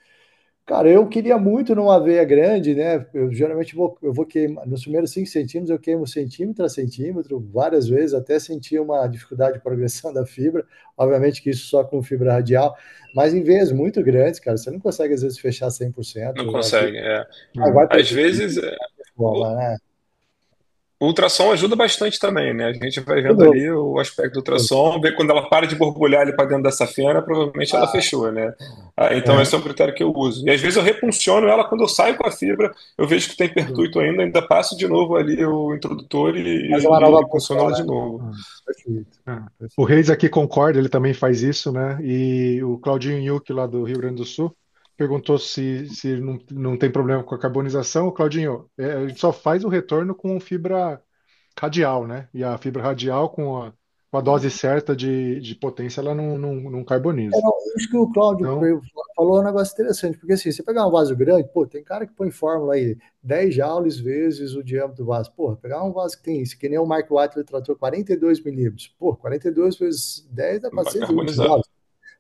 Speaker 5: Cara, eu queria muito numa veia grande, né? Eu geralmente eu vou queimar, nos primeiros 5 centímetros, eu queimo centímetro a centímetro, várias vezes, até sentir uma dificuldade de progressão da fibra. Obviamente que isso só com fibra radial, mas em veias muito grandes, cara, você não consegue às vezes fechar
Speaker 4: Não
Speaker 5: 100%. Às vezes
Speaker 4: consegue. É.
Speaker 1: é.
Speaker 5: vai
Speaker 4: Às
Speaker 5: permitir
Speaker 4: vezes,
Speaker 5: de forma, né?
Speaker 4: o ultrassom ajuda bastante também, né? A gente vai
Speaker 5: Sem
Speaker 4: vendo
Speaker 5: dúvida.
Speaker 4: ali o aspecto do ultrassom, vê quando ela para de borbulhar ali para dentro dessa fenda, provavelmente ela fechou, né? Então
Speaker 5: É,
Speaker 4: esse é um critério que eu uso. E às vezes eu repunciono ela quando eu saio com a fibra, eu vejo que tem pertuito ainda passo de novo ali o introdutor
Speaker 5: faz uma nova
Speaker 4: e punciono
Speaker 5: função,
Speaker 4: ela
Speaker 5: né?
Speaker 4: de novo.
Speaker 1: Ah,
Speaker 5: Perfeito.
Speaker 1: ah. O
Speaker 5: Perfeito.
Speaker 1: Reis aqui concorda, ele também faz isso, né? E o Claudinho Yuki, lá do Rio Grande do Sul, perguntou se não tem problema com a carbonização. O Claudinho, a gente só faz o retorno com fibra radial, né? E a fibra radial, com a dose certa de potência, ela não carboniza.
Speaker 5: Não, isso que o Cláudio
Speaker 1: Então,
Speaker 5: falou é um negócio interessante, porque assim, você pegar um vaso grande, pô, tem cara que põe fórmula aí, 10 joules vezes o diâmetro do vaso. Pô, pegar um vaso que tem isso, que nem o Mark White ele tratou 42 milímetros. Pô, 42 vezes 10 dá
Speaker 4: Vai
Speaker 5: 420
Speaker 4: carbonizar.
Speaker 5: joules.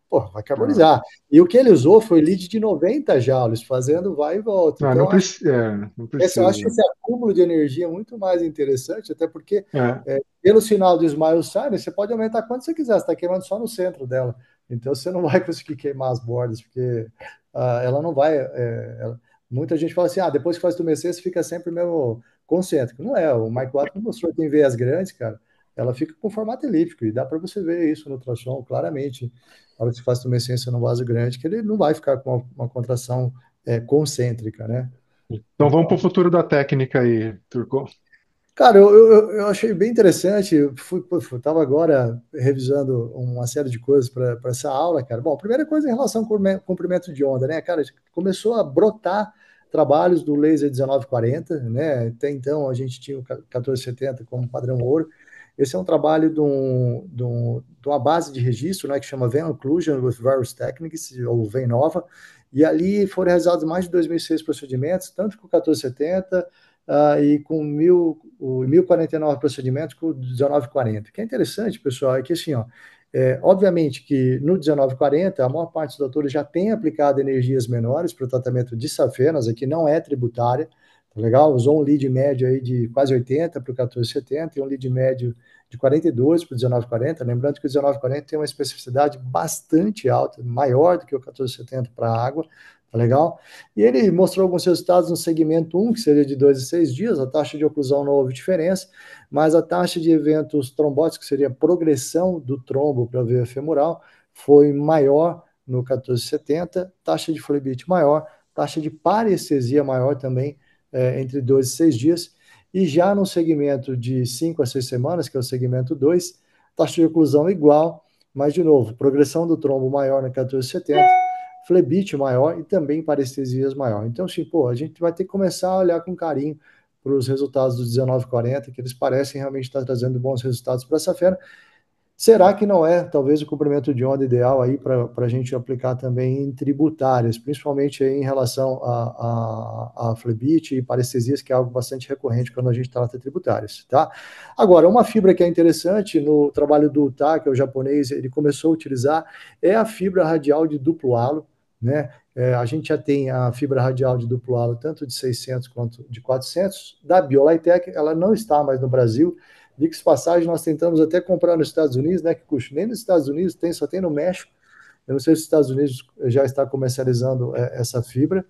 Speaker 5: Pô, vai
Speaker 1: ah,
Speaker 5: carbonizar. E o que ele usou foi lead de 90 joules, fazendo vai e volta.
Speaker 1: não,
Speaker 5: Então,
Speaker 1: não, não
Speaker 5: eu acho que
Speaker 1: precisa.
Speaker 5: esse acúmulo de energia é muito mais interessante, até porque
Speaker 1: É,
Speaker 5: pelo sinal do Smile Sign, você pode aumentar quanto você quiser, você está queimando só no centro dela. Então você não vai conseguir queimar as bordas, porque ela não vai. Muita gente fala assim: depois que faz tumescência, fica sempre mesmo concêntrico. Não é, o Mike Watt mostrou que tem veias grandes, cara. ela fica com formato elíptico, e dá para você ver isso no ultrassom claramente, na hora que você faz tumescência no vaso grande, que ele não vai ficar com uma contração concêntrica, né?
Speaker 1: Então vamos para o futuro da técnica aí, Turco.
Speaker 5: Cara, eu achei bem interessante. Estava agora revisando uma série de coisas para essa aula, cara. Bom, a primeira coisa em relação ao comprimento de onda, né, cara? Começou a brotar trabalhos do laser 1940, né? Até então a gente tinha o 1470 como padrão ouro. Esse é um trabalho de uma base de registro, né, que chama Vein Occlusion with Various Techniques, ou VENOVA, e ali foram realizados mais de 2.600 procedimentos, tanto com o 1470 e com 1.049 procedimentos com 1940. O que é interessante, pessoal, é que assim, ó, obviamente que no 1940 a maior parte dos doutores já tem aplicado energias menores para o tratamento de safenas, aqui não é tributária, tá legal? Usou um lead médio aí de quase 80 para o 1470 e um lead médio de 42 para o 1940, lembrando que o 1940 tem uma especificidade bastante alta, maior do que o 1470 para a água, tá legal? E ele mostrou alguns resultados no segmento 1, que seria de 2 a 6 dias, a taxa de oclusão não houve diferença, mas a taxa de eventos trombóticos, que seria a progressão do trombo para a veia femoral, foi maior no 1470, taxa de flebite maior, taxa de parestesia maior também, entre 2 e 6 dias, e já no segmento de 5 a 6 semanas, que é o segmento 2, taxa de oclusão igual, mas de novo, progressão do trombo maior no 1470, flebite maior e também parestesias maior. Então, assim, pô, a gente vai ter que começar a olhar com carinho para os resultados do 1940, que eles parecem realmente estar trazendo bons resultados para essa fera. Será que não é, talvez, o comprimento de onda ideal aí para a gente aplicar também em tributárias, principalmente aí em relação a flebite e parestesias, que é algo bastante recorrente quando a gente trata tributárias, tá? Agora, uma fibra que é interessante no trabalho do Uta, que é o japonês, ele começou a utilizar, é a fibra radial de duplo halo, né? A gente já tem a fibra radial de duplo halo, tanto de 600 quanto de 400, da BioLitec, ela não está mais no Brasil. Diga-se passagem, nós tentamos até comprar nos Estados Unidos, né, que custa nem nos Estados Unidos, tem, só tem no México. Eu não sei se os Estados Unidos já está comercializando essa fibra.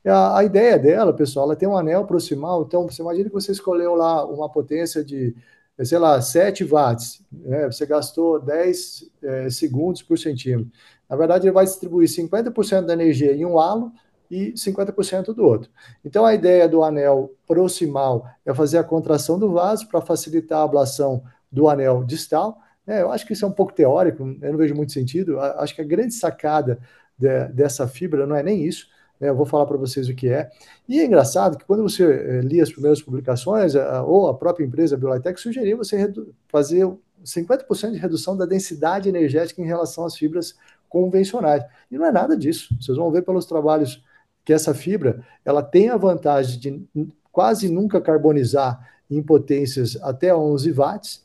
Speaker 5: A ideia dela, pessoal, ela tem um anel proximal, então você imagina que você escolheu lá uma potência de, sei lá, 7 watts, né? Você gastou 10 segundos por centímetro. Na verdade, ele vai distribuir 50% da energia em um halo e 50% do outro. Então, a ideia do anel proximal é fazer a contração do vaso para facilitar a ablação do anel distal. Eu acho que isso é um pouco teórico, eu não vejo muito sentido. Acho que a grande sacada dessa fibra não é nem isso, né? Eu vou falar para vocês o que é. E é engraçado que quando você lia as primeiras publicações, ou a própria empresa BioLitec sugeriu você fazer 50% de redução da densidade energética em relação às fibras convencionais. E não é nada disso. Vocês vão ver pelos trabalhos que essa fibra ela tem a vantagem de quase nunca carbonizar em potências até 11 watts,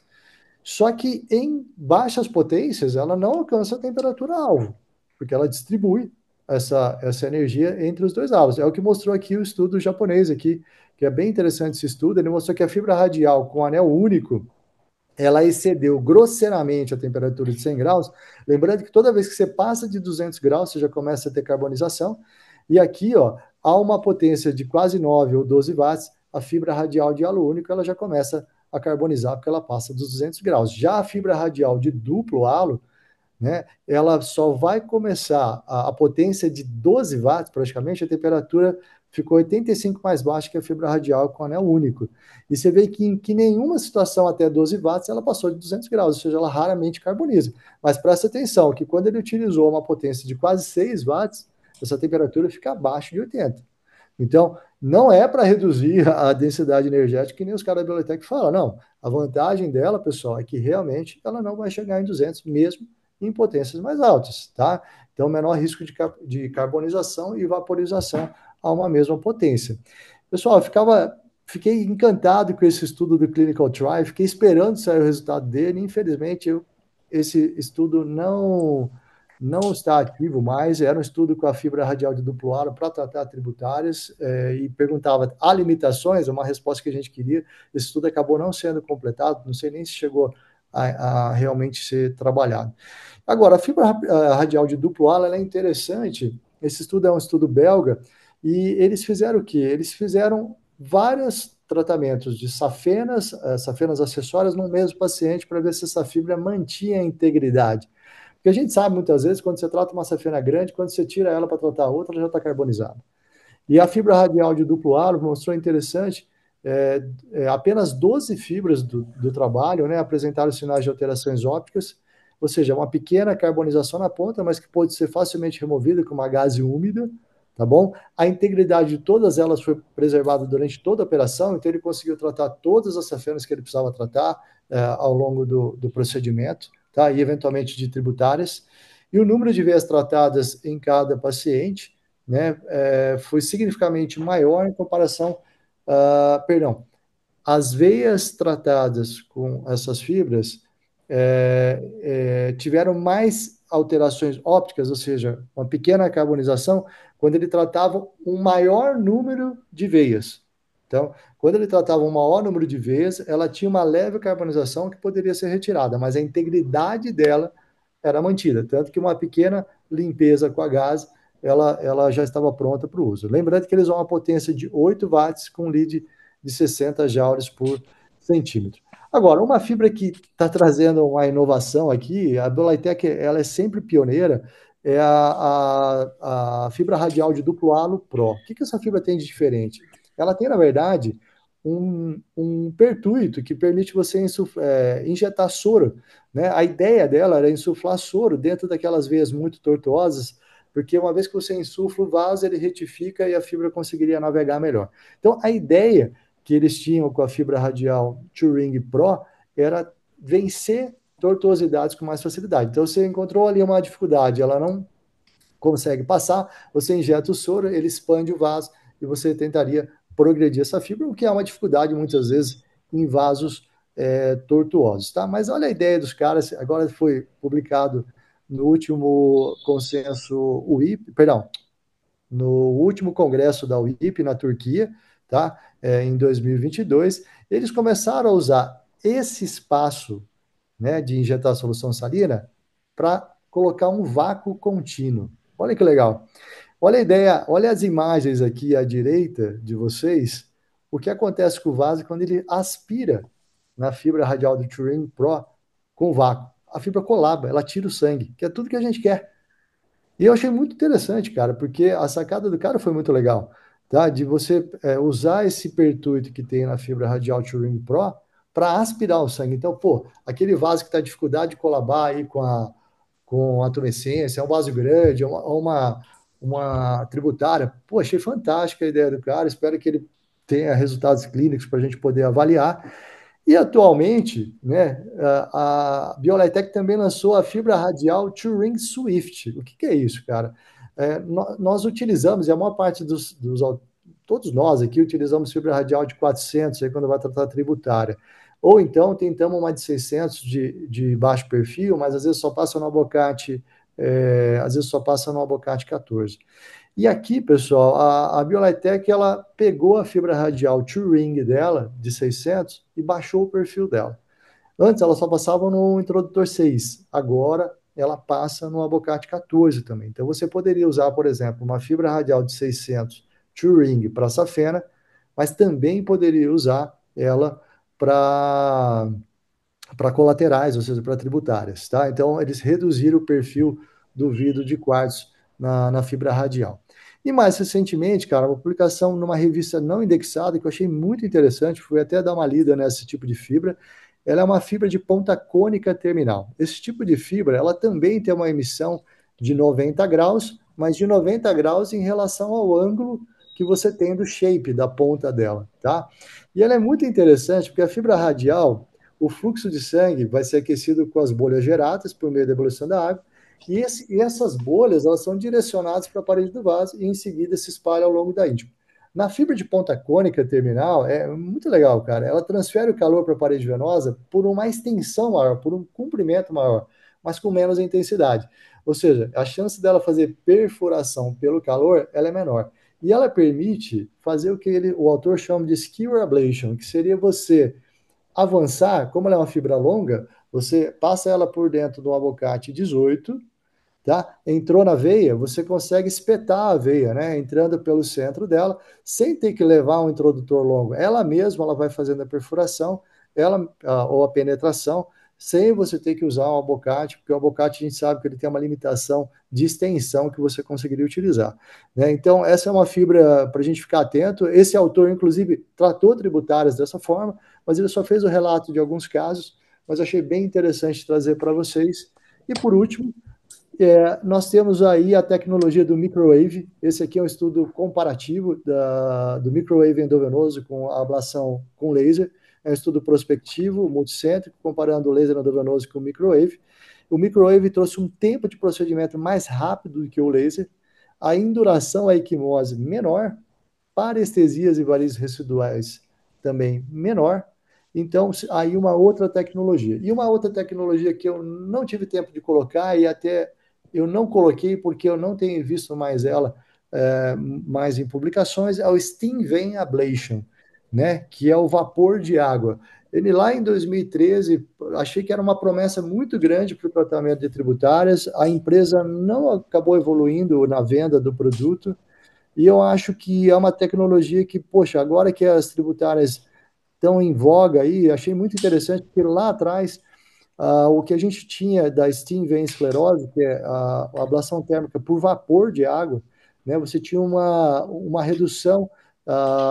Speaker 5: só que em baixas potências ela não alcança a temperatura-alvo, porque ela distribui essa energia entre os dois alvos. É o que mostrou aqui o estudo japonês aqui, que é bem interessante esse estudo. Ele mostrou que a fibra radial com anel único, ela excedeu grosseiramente a temperatura de 100 graus. Lembrando que toda vez que você passa de 200 graus, você já começa a ter carbonização. E aqui, ó, há uma potência de quase 9 ou 12 watts, a fibra radial de halo único, ela já começa a carbonizar porque ela passa dos 200 graus. Já a fibra radial de duplo halo, né, ela só vai começar a potência de 12 watts, praticamente, a temperatura ficou 85 mais baixa que a fibra radial com anel único. E você vê que em nenhuma situação até 12 watts ela passou de 200 graus, ou seja, ela raramente carboniza. Mas presta atenção que quando ele utilizou uma potência de quase 6 watts, essa temperatura fica abaixo de 80. Então, não é para reduzir a densidade energética que nem os caras da Biotech falam, não. A vantagem dela, pessoal, é que realmente ela não vai chegar em 200 mesmo em potências mais altas, tá? Então, menor risco de carbonização e vaporização a uma mesma potência. Pessoal, fiquei encantado com esse estudo do Clinical Trial, fiquei esperando sair o resultado dele, infelizmente esse estudo não está ativo mais, era um estudo com a fibra radial de duplo halo para tratar tributárias, e perguntava, há limitações? É uma resposta que a gente queria, esse estudo acabou não sendo completado, não sei nem se chegou a realmente ser trabalhado. Agora, a fibra radial de duplo halo ela é interessante, esse estudo é um estudo belga, e eles fizeram o quê? Eles fizeram vários tratamentos de safenas, safenas acessórias no mesmo paciente para ver se essa fibra mantinha a integridade. Porque a gente sabe muitas vezes, quando você trata uma safena grande, quando você tira ela para tratar outra, ela já está carbonizada. E a fibra radial de duplo halo mostrou interessante, apenas 12 fibras do trabalho, né, apresentaram sinais de alterações ópticas, ou seja, uma pequena carbonização na ponta, mas que pode ser facilmente removida com uma gaze úmida, tá bom? A integridade de todas elas foi preservada durante toda a operação, então ele conseguiu tratar todas as safenas que ele precisava tratar ao longo do procedimento, tá? E eventualmente de tributárias. E o número de veias tratadas em cada paciente, né, foi significativamente maior em comparação, perdão, as veias tratadas com essas fibras tiveram mais alterações ópticas, ou seja, uma pequena carbonização, quando ele tratava um maior número de veias. Então, quando ele tratava um maior número de veias, ela tinha uma leve carbonização que poderia ser retirada, mas a integridade dela era mantida, tanto que uma pequena limpeza com a gás, ela já estava pronta para o uso. Lembrando que eles usam uma potência de 8 watts com lead de 60 joules por centímetro. Agora, uma fibra que está trazendo uma inovação aqui, a Dolitec, ela é sempre pioneira, é a fibra radial de duplo halo Pro. O que essa fibra tem de diferente? Ela tem, na verdade, um pertuito que permite você injetar soro, né? A ideia dela era insuflar soro dentro daquelas veias muito tortuosas, porque uma vez que você insufla o vaso, ele retifica e a fibra conseguiria navegar melhor. Então, a ideia que eles tinham com a fibra radial Turing Pro era vencer tortuosidades com mais facilidade. Então, você encontrou ali uma dificuldade, ela não consegue passar, você injeta o soro, ele expande o vaso e você tentaria progredir essa fibra, o que é uma dificuldade muitas vezes em vasos tortuosos, tá? Mas olha a ideia dos caras, agora foi publicado no último consenso UIP, perdão, no último congresso da UIP na Turquia, tá? Em 2022, eles começaram a usar esse espaço, né, de injetar solução salina para colocar um vácuo contínuo. Olha que legal. Olha a ideia, olha as imagens aqui à direita de vocês. O que acontece com o vaso quando ele aspira na fibra radial do Turing Pro com vácuo? A fibra colaba, ela tira o sangue, que é tudo que a gente quer. E eu achei muito interessante, cara, porque a sacada do cara foi muito legal, tá? De você usar esse pertuito que tem na fibra radial Turing Pro para aspirar o sangue. Então, pô, aquele vaso que está dificuldade de colabar aí com a tumescência, é um vaso grande, é uma tributária. Pô, achei fantástica a ideia do cara, espero que ele tenha resultados clínicos para a gente poder avaliar. E atualmente, né, a Bioletec também lançou a fibra radial Turing Swift. O que é isso, cara? Nós utilizamos, e a maior parte todos nós aqui utilizamos fibra radial de 400 aí quando vai tratar tributária. Ou então tentamos uma de 600 de baixo perfil, mas às vezes só passa no abocate, às vezes só passa no abocate 14. E aqui, pessoal, a Bioletec, ela pegou a fibra radial Turing dela, de 600, e baixou o perfil dela. Antes, ela só passava no introdutor 6. Agora, ela passa no abocate 14 também. Então, você poderia usar, por exemplo, uma fibra radial de 600 Turing para safena, mas também poderia usar ela para colaterais, ou seja, para tributárias, tá? Então, eles reduziram o perfil do vidro de quartzo na fibra radial. E mais recentemente, cara, uma publicação numa revista não indexada que eu achei muito interessante, fui até dar uma lida nesse tipo de fibra. Ela é uma fibra de ponta cônica terminal. Esse tipo de fibra, ela também tem uma emissão de 90 graus, mas de 90 graus em relação ao ângulo que você tem do shape da ponta dela, tá? E ela é muito interessante porque a fibra radial, o fluxo de sangue vai ser aquecido com as bolhas geradas por meio da ebulição da água, e essas bolhas elas são direcionadas para a parede do vaso e em seguida se espalham ao longo da íntima. Na fibra de ponta cônica terminal, é muito legal, cara. Ela transfere o calor para a parede venosa por uma extensão maior, por um comprimento maior, mas com menos intensidade. Ou seja, a chance dela fazer perfuração pelo calor ela é menor. E ela permite fazer o que o autor chama de skewer ablation, que seria você avançar, como ela é uma fibra longa, você passa ela por dentro do abocate 18, tá? Entrou na veia, você consegue espetar a veia, né? Entrando pelo centro dela, sem ter que levar um introdutor longo. Ela mesma, ela vai fazendo a perfuração, ou a penetração, sem você ter que usar um abocate, porque o abocate a gente sabe que ele tem uma limitação de extensão que você conseguiria utilizar, né? Então, essa é uma fibra para a gente ficar atento. Esse autor, inclusive, tratou tributárias dessa forma, mas ele só fez o relato de alguns casos, mas achei bem interessante trazer para vocês. E por último, nós temos aí a tecnologia do microwave. Esse aqui é um estudo comparativo do microwave endovenoso com a ablação com laser. É um estudo prospectivo, multicêntrico, comparando o laser endovenoso com o microwave. O microwave trouxe um tempo de procedimento mais rápido do que o laser, a induração à equimose menor, parestesias e varizes residuais também menor. Então, aí uma outra tecnologia. E uma outra tecnologia que eu não tive tempo de colocar e até eu não coloquei porque eu não tenho visto mais ela mais em publicações, é o Steam Vein Ablation, né? Que é o vapor de água. Ele lá em 2013, achei que era uma promessa muito grande para o tratamento de tributárias. A empresa não acabou evoluindo na venda do produto. E eu acho que é uma tecnologia que, poxa, agora que as tributárias estão em voga aí, achei muito interessante, porque lá atrás, o que a gente tinha da Steam Vein Esclerose, que é a ablação térmica por vapor de água, né, você tinha uma redução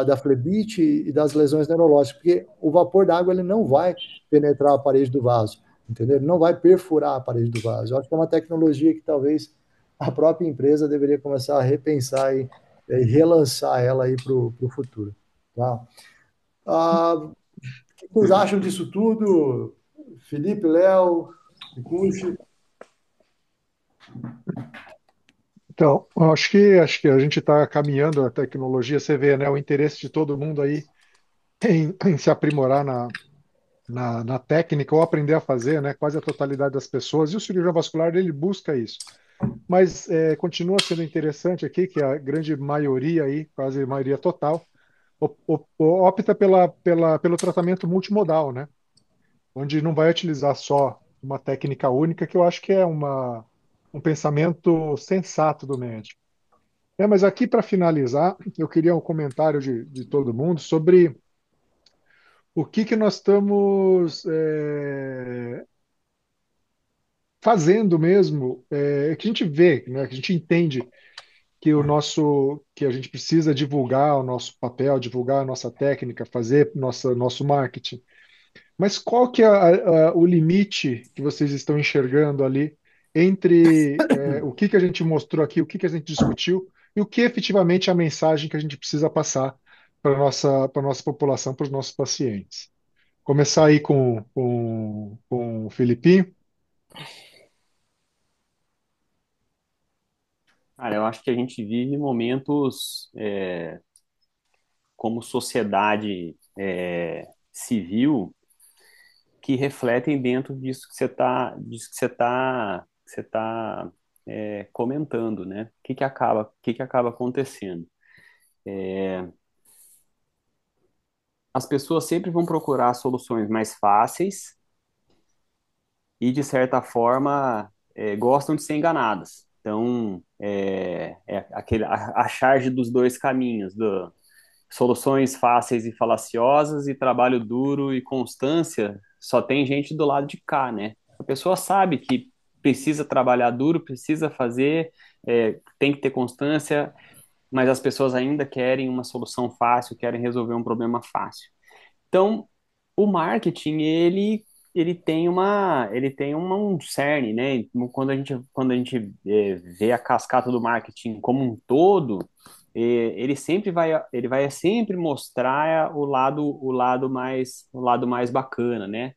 Speaker 5: da flebite e das lesões neurológicas, porque o vapor da água ele não vai penetrar a parede do vaso, entendeu? Ele não vai perfurar a parede do vaso. Eu acho que é uma tecnologia que talvez a própria empresa deveria começar a repensar e relançar ela aí para o futuro. Tá? O que vocês acham disso tudo? Felipe, Léo, Kikuchi?
Speaker 1: Então, eu acho que a gente está caminhando a tecnologia, você vê, né, o interesse de todo mundo aí em se aprimorar na técnica ou aprender a fazer, né, quase a totalidade das pessoas, e o cirurgião vascular ele busca isso. Mas continua sendo interessante aqui que a grande maioria aí, quase a maioria total, opta pelo tratamento multimodal, né? Onde não vai utilizar só uma técnica única, que eu acho que é um pensamento sensato do médico. Mas aqui, para finalizar, eu queria um comentário de todo mundo sobre o que nós estamos fazendo mesmo, que a gente vê, né, que a gente entende que a gente precisa divulgar o nosso papel, divulgar a nossa técnica, fazer nosso marketing. Mas qual que é o limite que vocês estão enxergando ali entre o que a gente mostrou aqui, o que a gente discutiu e o que efetivamente é a mensagem que a gente precisa passar para nossa população, para os nossos pacientes? Começar aí com o Filipinho.
Speaker 3: Cara, eu acho que a gente vive momentos como sociedade civil que refletem dentro disso que você tá comentando, né? O que acaba acontecendo? As pessoas sempre vão procurar soluções mais fáceis e, de certa forma, gostam de ser enganadas. Então, a charge dos dois caminhos, soluções fáceis e falaciosas e trabalho duro e constância, só tem gente do lado de cá, né? A pessoa sabe que precisa trabalhar duro, precisa fazer, tem que ter constância, mas as pessoas ainda querem uma solução fácil, querem resolver um problema fácil. Então, o marketing, ele tem um cerne, né? Quando a gente vê a cascata do marketing como um todo, ele vai sempre mostrar o lado mais bacana, né?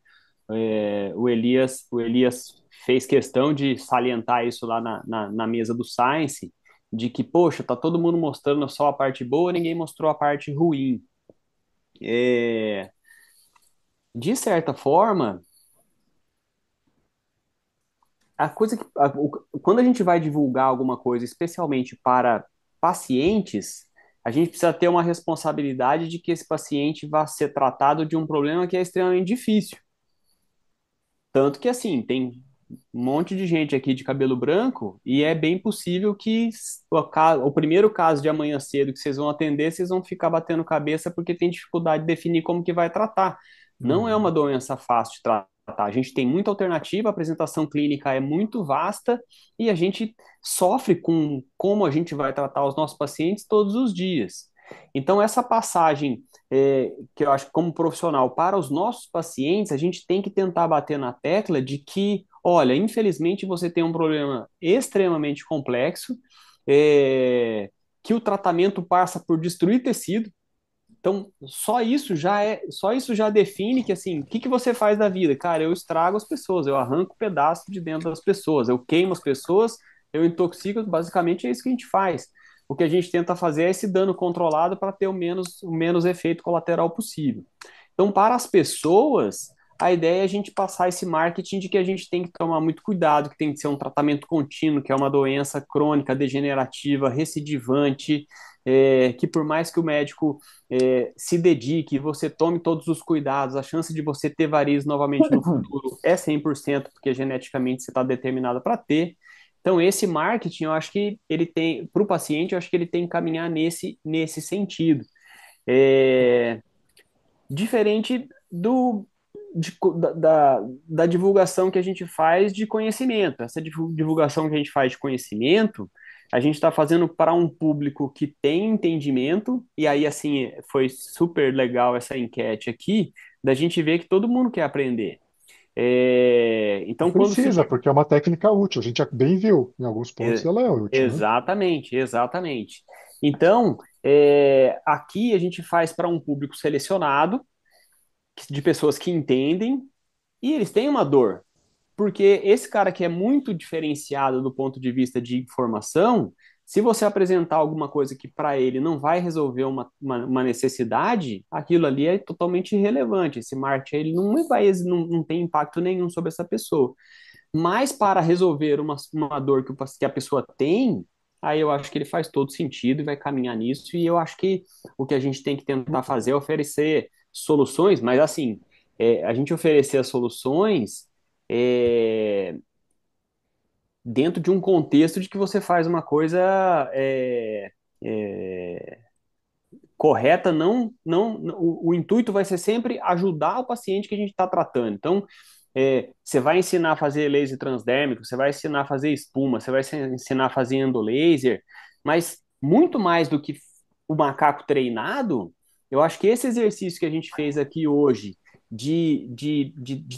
Speaker 3: O Elias fez questão de salientar isso lá na mesa do Science, de que, poxa, tá todo mundo mostrando só a parte boa, ninguém mostrou a parte ruim. De certa forma, quando a gente vai divulgar alguma coisa, especialmente para pacientes, a gente precisa ter uma responsabilidade de que esse paciente vá ser tratado de um problema que é extremamente difícil. Tanto que, assim, tem um monte de gente aqui de cabelo branco e é bem possível que o primeiro caso de amanhã cedo que vocês vão atender, vocês vão ficar batendo cabeça porque tem dificuldade de definir como que vai tratar. Não é uma
Speaker 1: Uhum.
Speaker 3: doença fácil de tratar. A gente tem muita alternativa, a apresentação clínica é muito vasta e a gente sofre com como a gente vai tratar os nossos pacientes todos os dias. Então, essa passagem que eu acho que como profissional para os nossos pacientes, a gente tem que tentar bater na tecla de que, olha, infelizmente você tem um problema extremamente complexo, é, que o tratamento passa por destruir tecido. Então, só isso já define que assim, o que que você faz da vida? Cara, eu estrago as pessoas, eu arranco pedaço de dentro das pessoas, eu queimo as pessoas, eu intoxico, basicamente é isso que a gente faz. O que a gente tenta fazer é esse dano controlado para ter o menos efeito colateral possível. Então, para as pessoas, a ideia é a gente passar esse marketing de que a gente tem que tomar muito cuidado, que tem que ser um tratamento contínuo, que é uma doença crônica, degenerativa, recidivante, que por mais que o médico se dedique, você tome todos os cuidados, a chance de você ter varizes novamente no futuro é 100%, porque geneticamente você está determinado para ter. Então, esse marketing, eu acho que ele tem, para o paciente, eu acho que ele tem que caminhar nesse sentido. É, diferente da divulgação que a gente faz de conhecimento. Essa divulgação que a gente faz de conhecimento, a gente está fazendo para um público que tem entendimento, e aí, assim, foi super legal essa enquete aqui, da gente ver que todo mundo quer aprender.
Speaker 1: E
Speaker 3: Então, quando se.
Speaker 1: precisa, porque é uma técnica útil. A gente já bem viu, em alguns pontos
Speaker 3: É,
Speaker 1: ela é útil, né?
Speaker 3: exatamente, exatamente. Então, aqui a gente faz para um público selecionado, de pessoas que entendem, e eles têm uma dor. Porque esse cara que é muito diferenciado do ponto de vista de informação, se você apresentar alguma coisa que para ele não vai resolver uma necessidade, aquilo ali é totalmente irrelevante. Esse marketing ele não tem impacto nenhum sobre essa pessoa. Mas para resolver uma dor que a pessoa tem, aí eu acho que ele faz todo sentido e vai caminhar nisso. E eu acho que o que a gente tem que tentar fazer é oferecer soluções, mas assim, a gente oferecer as soluções é, dentro de um contexto de que você faz uma coisa é, correta, o intuito vai ser sempre ajudar o paciente que a gente está tratando. Então, você vai ensinar a fazer laser transdérmico, você vai ensinar a fazer espuma, você vai ensinar a fazer endolaser, mas muito mais do que o macaco treinado, eu acho que esse exercício que a gente fez aqui hoje, de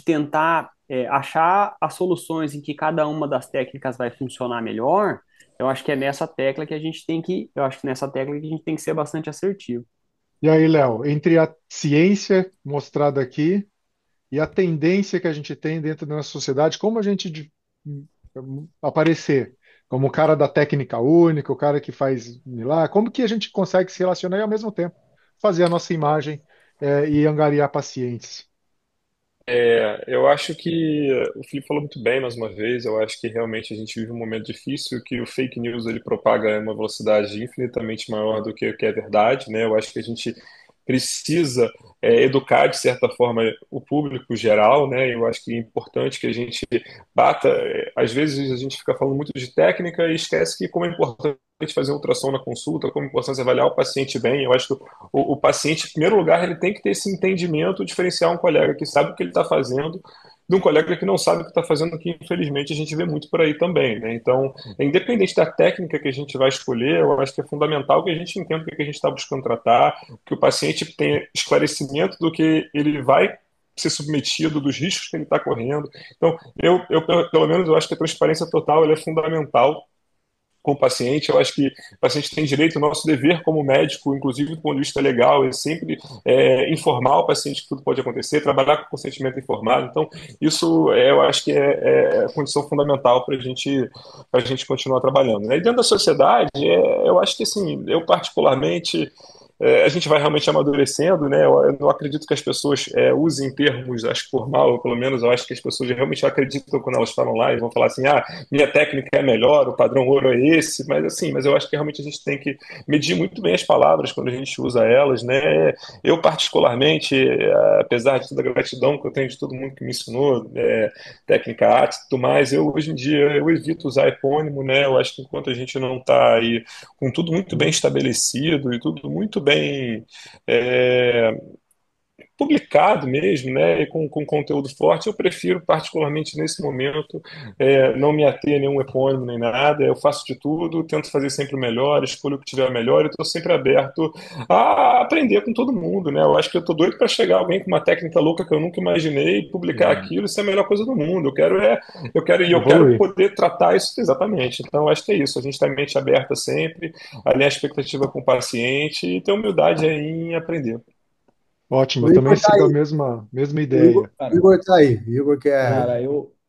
Speaker 3: tentar achar as soluções em que cada uma das técnicas vai funcionar melhor, eu acho que é nessa tecla que a gente tem que, eu acho que nessa tecla que a gente tem que ser bastante assertivo.
Speaker 1: E aí, Léo, entre a ciência mostrada aqui e a tendência que a gente tem dentro da nossa sociedade, como a gente aparecer como o cara da técnica única, o cara que faz milagre, como que a gente consegue se relacionar e ao mesmo tempo fazer a nossa imagem e angariar pacientes?
Speaker 4: Eu acho que o Felipe falou muito bem mais uma vez. Eu acho que realmente a gente vive um momento difícil, que o fake news ele propaga a uma velocidade infinitamente maior do que o que é verdade, né? Eu acho que a gente precisa educar de certa forma o público geral, né? Eu acho que é importante que a gente bata. Às vezes a gente fica falando muito de técnica e esquece que como é importante fazer ultrassom na consulta, como é importante avaliar o paciente bem. Eu acho que o paciente, em primeiro lugar, ele tem que ter esse entendimento, diferenciar um colega que sabe o que ele está fazendo de um colega que não sabe o que está fazendo, que infelizmente a gente vê muito por aí também, né? Então, independente da técnica que a gente vai escolher, eu acho que é fundamental que a gente entenda o que a gente está buscando tratar, que o paciente tenha esclarecimento do que ele vai ser submetido, dos riscos que ele está correndo. Então, pelo menos, eu acho que a transparência total ela é fundamental com o paciente. Eu acho que o paciente tem direito, o nosso dever como médico, inclusive do ponto de vista legal, é sempre informar o paciente que tudo pode acontecer, trabalhar com consentimento informado. Então, isso eu acho que é condição fundamental para a gente continuar trabalhando, né? E dentro da sociedade, eu acho que assim, eu particularmente a gente vai realmente amadurecendo, né? Eu não acredito que as pessoas usem termos, acho que por mal, ou pelo menos eu acho que as pessoas realmente acreditam quando elas falam lá e vão falar assim, minha técnica é melhor, o padrão ouro é esse, mas assim, mas eu acho que realmente a gente tem que medir muito bem as palavras quando a gente usa elas, né? Eu particularmente, apesar de toda a gratidão que eu tenho de todo mundo que me ensinou, técnica AT e tudo mais, eu hoje em dia eu evito usar epônimo, né? Eu acho que enquanto a gente não está aí com tudo muito bem estabelecido e tudo muito bem é, publicado mesmo, né, e com conteúdo forte, eu prefiro particularmente nesse momento não me ater a nenhum epônimo nem nada, eu faço de tudo, tento fazer sempre o melhor, escolho o que tiver melhor e estou sempre aberto a aprender com todo mundo, né, eu acho que eu estou doido para chegar alguém com uma técnica louca que eu nunca imaginei e publicar
Speaker 2: É,
Speaker 4: aquilo, isso é a melhor coisa do mundo, eu quero
Speaker 1: Evoluir.
Speaker 4: poder tratar isso exatamente, então eu acho que é isso, a gente tem a mente aberta sempre, alinhar a expectativa com o paciente e ter humildade aí em aprender.
Speaker 1: Ótimo,
Speaker 5: O
Speaker 1: eu também
Speaker 5: Igor tá
Speaker 1: sigo a
Speaker 5: aí.
Speaker 1: mesma
Speaker 5: O Igor,
Speaker 1: ideia.
Speaker 5: o
Speaker 2: cara,
Speaker 5: Igor tá aí. O Igor quer.
Speaker 2: cara,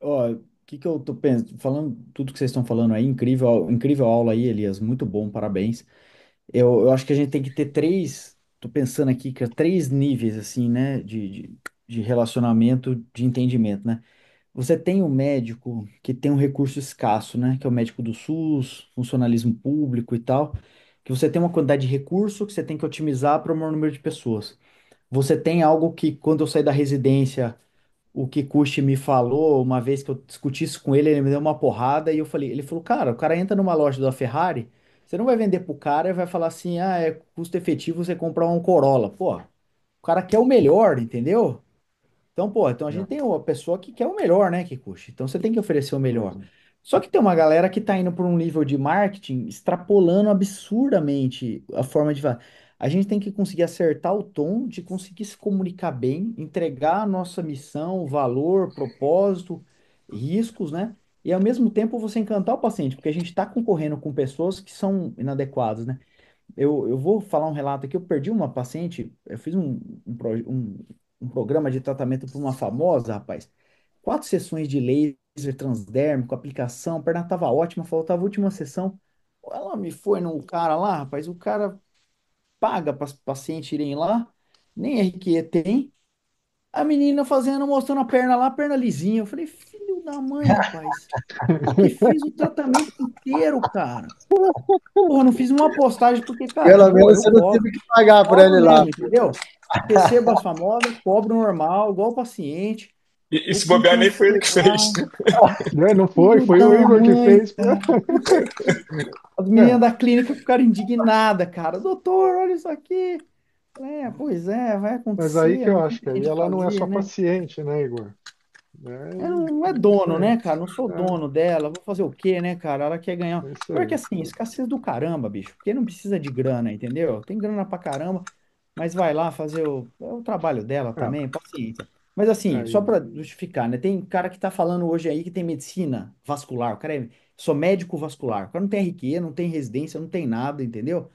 Speaker 2: ó, o que que eu tô pensando, falando tudo que vocês estão falando aí, incrível, incrível aula aí, Elias, muito bom, parabéns. Eu acho que a gente tem que ter três, tô pensando aqui, que é três níveis, assim, né, de relacionamento, de entendimento, né? Você tem o médico que tem um recurso escasso, né? Que é o médico do SUS, funcionalismo público e tal, que você tem uma quantidade de recurso que você tem que otimizar para o maior número de pessoas. Você tem algo que, quando eu saí da residência, o Kikuchi me falou, uma vez que eu discuti isso com ele, ele me deu uma porrada e eu falei, ele falou, cara, o cara entra numa loja da Ferrari, você não vai vender pro cara e vai falar assim, é custo efetivo você comprar um Corolla. Pô, o cara quer o melhor, entendeu? Então, pô, então a gente
Speaker 1: É,
Speaker 2: tem uma pessoa que quer o melhor, né, Kikuchi? Então você tem que oferecer o melhor.
Speaker 1: mesmo.
Speaker 2: Só que tem uma galera que tá indo por um nível de marketing extrapolando absurdamente a forma de falar. A gente tem que conseguir acertar o tom de conseguir se comunicar bem, entregar a nossa missão, valor, propósito, riscos, né? E ao mesmo tempo você encantar o paciente, porque a gente está concorrendo com pessoas que são inadequadas, né? Eu vou falar um relato aqui. Eu perdi uma paciente. Eu fiz um programa de tratamento para uma famosa, rapaz. 4 sessões de laser transdérmico, aplicação, a perna estava ótima, faltava a última sessão. Ela me foi no cara lá, rapaz. O cara paga para os pacientes irem lá, nem RQ tem. A menina fazendo, mostrando a perna lá, a perna lisinha. Eu falei, filho da mãe, rapaz. Eu que fiz o tratamento inteiro, cara. Porra, não fiz uma postagem porque, cara, de
Speaker 5: Pelo
Speaker 2: boa,
Speaker 5: menos
Speaker 2: eu
Speaker 5: você não teve
Speaker 2: cobro.
Speaker 5: que pagar por
Speaker 2: Cobro
Speaker 5: ele lá.
Speaker 2: mesmo, entendeu? Recebo as famosas, cobro normal, igual o paciente.
Speaker 4: E
Speaker 2: O
Speaker 4: se bobear, nem
Speaker 2: campeão
Speaker 4: foi ele que fez.
Speaker 2: lá,
Speaker 1: Né, não foi,
Speaker 2: filho
Speaker 1: foi o
Speaker 2: da
Speaker 1: Igor que
Speaker 2: mãe,
Speaker 1: fez.
Speaker 2: cara. As meninas
Speaker 1: É,
Speaker 2: da clínica ficaram indignadas, cara. Doutor, olha isso aqui. É, pois é, vai
Speaker 1: mas aí
Speaker 2: acontecer,
Speaker 1: que eu
Speaker 2: não tem
Speaker 1: acho
Speaker 2: o
Speaker 1: que
Speaker 2: que a
Speaker 1: aí
Speaker 2: gente
Speaker 1: ela não é
Speaker 2: fazer,
Speaker 1: só
Speaker 2: né?
Speaker 1: paciente, né, Igor?
Speaker 2: Não é
Speaker 1: É isso
Speaker 2: dono,
Speaker 1: aí.
Speaker 2: né, cara? Não sou dono dela. Vou fazer o quê, né, cara? Ela quer ganhar.
Speaker 1: É isso
Speaker 2: Porque
Speaker 1: aí.
Speaker 2: assim, escassez do caramba, bicho. Porque não precisa de grana, entendeu? Tem grana pra caramba, mas vai lá fazer o trabalho dela
Speaker 1: É,
Speaker 2: também, paciência. Mas assim, só
Speaker 1: aí,
Speaker 2: pra justificar, né? Tem cara que tá falando hoje aí que tem medicina vascular. O cara é só médico vascular. O cara não tem RQ, não tem residência, não tem nada, entendeu?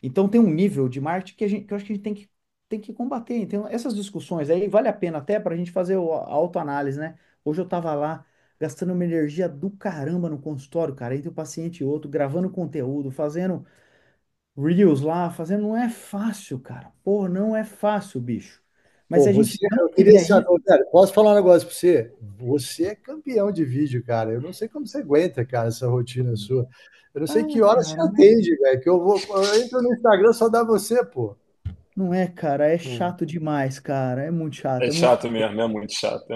Speaker 2: Então tem um nível de marketing que eu acho que a gente tem que combater. Então, essas discussões aí vale a pena até para a gente fazer a autoanálise, né? Hoje eu estava lá gastando uma energia do caramba no consultório, cara, entre o paciente e outro, gravando conteúdo, fazendo reels lá, fazendo. Não é fácil, cara. Pô, não é fácil, bicho. Mas
Speaker 5: Pô,
Speaker 2: se a
Speaker 5: você,
Speaker 2: gente não
Speaker 5: eu queria
Speaker 2: fizer
Speaker 5: saber,
Speaker 2: isso,
Speaker 5: cara, posso falar um negócio pra você? Você é campeão de vídeo, cara. Eu não sei como você aguenta, cara, essa rotina sua. Eu não sei que horas você
Speaker 2: cara,
Speaker 5: atende, velho, que eu entro no Instagram só dá você, pô.
Speaker 2: não é, cara, é
Speaker 1: é.
Speaker 2: chato demais, cara. É muito chato,
Speaker 4: É
Speaker 2: é muito.
Speaker 4: chato mesmo, é muito chato,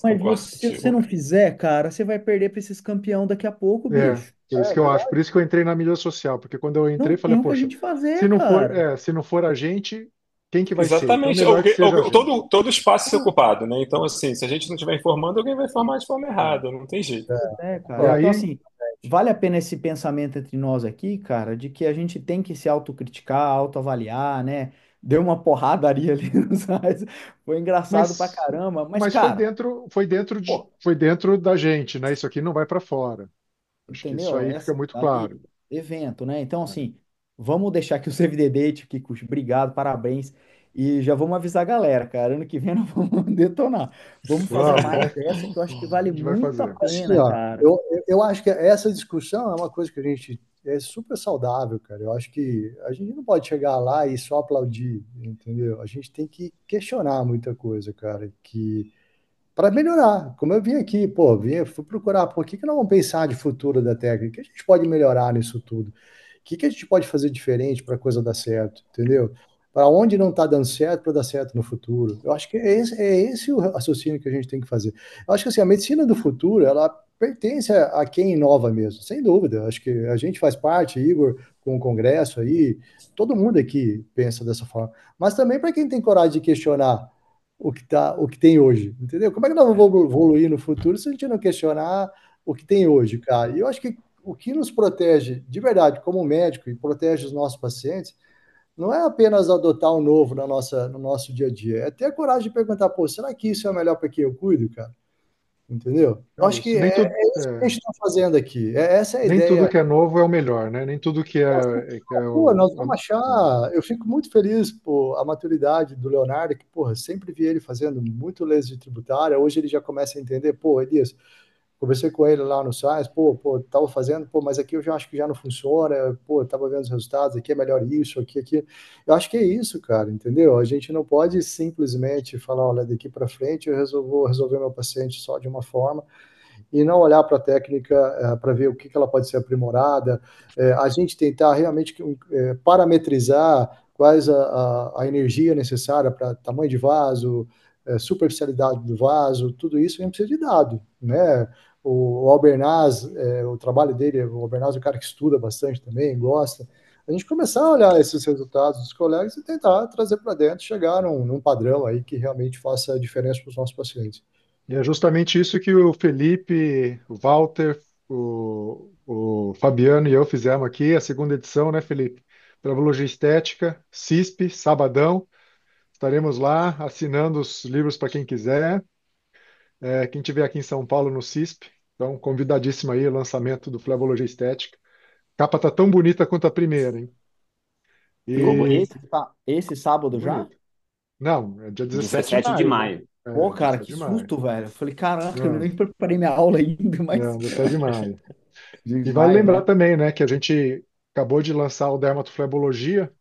Speaker 2: Mas
Speaker 4: concordo
Speaker 2: você, se você
Speaker 4: contigo.
Speaker 2: não fizer, cara, você vai perder para esses campeão daqui a pouco,
Speaker 1: É,
Speaker 2: bicho.
Speaker 1: por isso
Speaker 5: É
Speaker 1: que eu acho,
Speaker 5: verdade.
Speaker 1: por isso que eu entrei na mídia social, porque quando eu
Speaker 2: Não
Speaker 1: entrei, falei,
Speaker 2: tem o que a
Speaker 1: poxa,
Speaker 2: gente fazer, cara.
Speaker 1: se não for a gente, quem que vai ser? Então,
Speaker 4: Exatamente.
Speaker 1: melhor que seja a gente.
Speaker 4: Todo espaço ser ocupado, né? Então, assim, se a gente não estiver informando, alguém vai informar de forma errada, não tem jeito.
Speaker 2: Pois é,
Speaker 1: E
Speaker 2: cara. Então,
Speaker 1: aí,
Speaker 2: assim, vale a pena esse pensamento entre nós aqui, cara, de que a gente tem que se autocriticar, autoavaliar, né? Deu uma porradaria ali nos sites. Foi engraçado pra
Speaker 1: mas,
Speaker 2: caramba. Mas,
Speaker 1: mas
Speaker 2: cara, pô,
Speaker 1: foi dentro da gente, né? Isso aqui não vai para fora. Acho que isso
Speaker 2: entendeu?
Speaker 1: aí fica
Speaker 2: Essa
Speaker 1: muito
Speaker 2: aí,
Speaker 1: claro.
Speaker 2: evento, né? Então, assim, vamos deixar aqui o Save the Date, Kikuchi. Obrigado, parabéns. E já vamos avisar a galera, cara. Ano que vem nós vamos detonar. Vamos fazer mais
Speaker 1: Vamos,
Speaker 2: dessa que eu acho que
Speaker 1: a
Speaker 2: vale
Speaker 1: gente vai
Speaker 2: muito a
Speaker 1: fazer.
Speaker 2: pena,
Speaker 5: Assim, ó,
Speaker 2: cara.
Speaker 5: eu acho que essa discussão é uma coisa que a gente é super saudável, cara. Eu acho que a gente não pode chegar lá e só aplaudir, entendeu? A gente tem que questionar muita coisa, cara, que para melhorar. Como eu vim aqui, pô, fui procurar, por que que não vamos pensar de futuro da técnica? O que a gente pode melhorar nisso tudo? O que que a gente pode fazer diferente para a coisa dar certo, entendeu? Para onde não está dando certo, para dar certo no futuro. Eu acho que é esse o raciocínio que a gente tem que fazer. Eu acho que assim, a medicina do futuro, ela pertence a quem inova mesmo, sem dúvida. Eu acho que a gente faz parte, Igor, com o Congresso aí, todo mundo aqui pensa dessa forma. Mas também para quem tem coragem de questionar o que tem hoje, entendeu? Como é que nós vamos evoluir no futuro se a gente não questionar o que tem hoje, cara? E eu acho que o que nos protege de verdade como médico e protege os nossos pacientes não é apenas adotar o novo no nosso dia a dia, é ter a coragem de perguntar, pô, será que isso é o melhor para quem eu cuido, cara? Entendeu? Eu
Speaker 1: É
Speaker 5: acho que
Speaker 1: isso.
Speaker 5: é isso que a gente está fazendo aqui. Essa é a
Speaker 1: Nem tudo
Speaker 5: ideia.
Speaker 1: que é novo é o melhor, né? Nem tudo que é
Speaker 5: Pô,
Speaker 1: o.
Speaker 5: nós vamos achar. Eu fico muito feliz por a maturidade do Leonardo, que, porra, sempre vi ele fazendo muito leis de tributária. Hoje ele já começa a entender, pô, Elias, conversei com ele lá no SAIS, pô, tava fazendo, pô, mas aqui eu já acho que já não funciona, pô, tava vendo os resultados, aqui é melhor isso, aqui. Eu acho que é isso, cara, entendeu? A gente não pode simplesmente falar, olha, daqui para frente vou resolver meu paciente só de uma forma e não olhar para a técnica para ver o que ela pode ser aprimorada, a gente tentar realmente parametrizar quais a energia necessária para tamanho de vaso, superficialidade do vaso, tudo isso a gente precisa de dado, né? O Albernaz, o trabalho dele, o Albernaz é um cara que estuda bastante também, gosta. A gente começar a olhar esses resultados dos colegas e tentar trazer para dentro, chegar num padrão aí que realmente faça diferença para os nossos pacientes.
Speaker 1: E é justamente isso que o Felipe, o Walter, o Fabiano e eu fizemos aqui, a segunda edição, né, Felipe? Travologia Estética, CISP, sabadão. Estaremos lá assinando os livros para quem quiser. Quem estiver aqui em São Paulo no CISP, então convidadíssimo aí, o lançamento do Flavologia Estética. A capa tá tão bonita quanto a primeira, hein?
Speaker 3: Ficou
Speaker 2: Felipe,
Speaker 1: E
Speaker 3: bonito.
Speaker 2: esse sábado já?
Speaker 1: bonito. Não, é dia 17 de
Speaker 3: 17 de
Speaker 1: maio já.
Speaker 3: maio.
Speaker 2: Pô,
Speaker 1: É,
Speaker 2: cara,
Speaker 1: 17
Speaker 2: que
Speaker 1: de maio.
Speaker 2: susto, velho. Eu falei, caraca, eu
Speaker 1: Não,
Speaker 2: nem preparei minha aula ainda,
Speaker 1: não,
Speaker 2: mas
Speaker 1: 17 de maio.
Speaker 2: de
Speaker 1: E vale
Speaker 2: maio,
Speaker 1: lembrar
Speaker 2: né?
Speaker 1: também, né, que a gente acabou de lançar o Dermatoflebologia.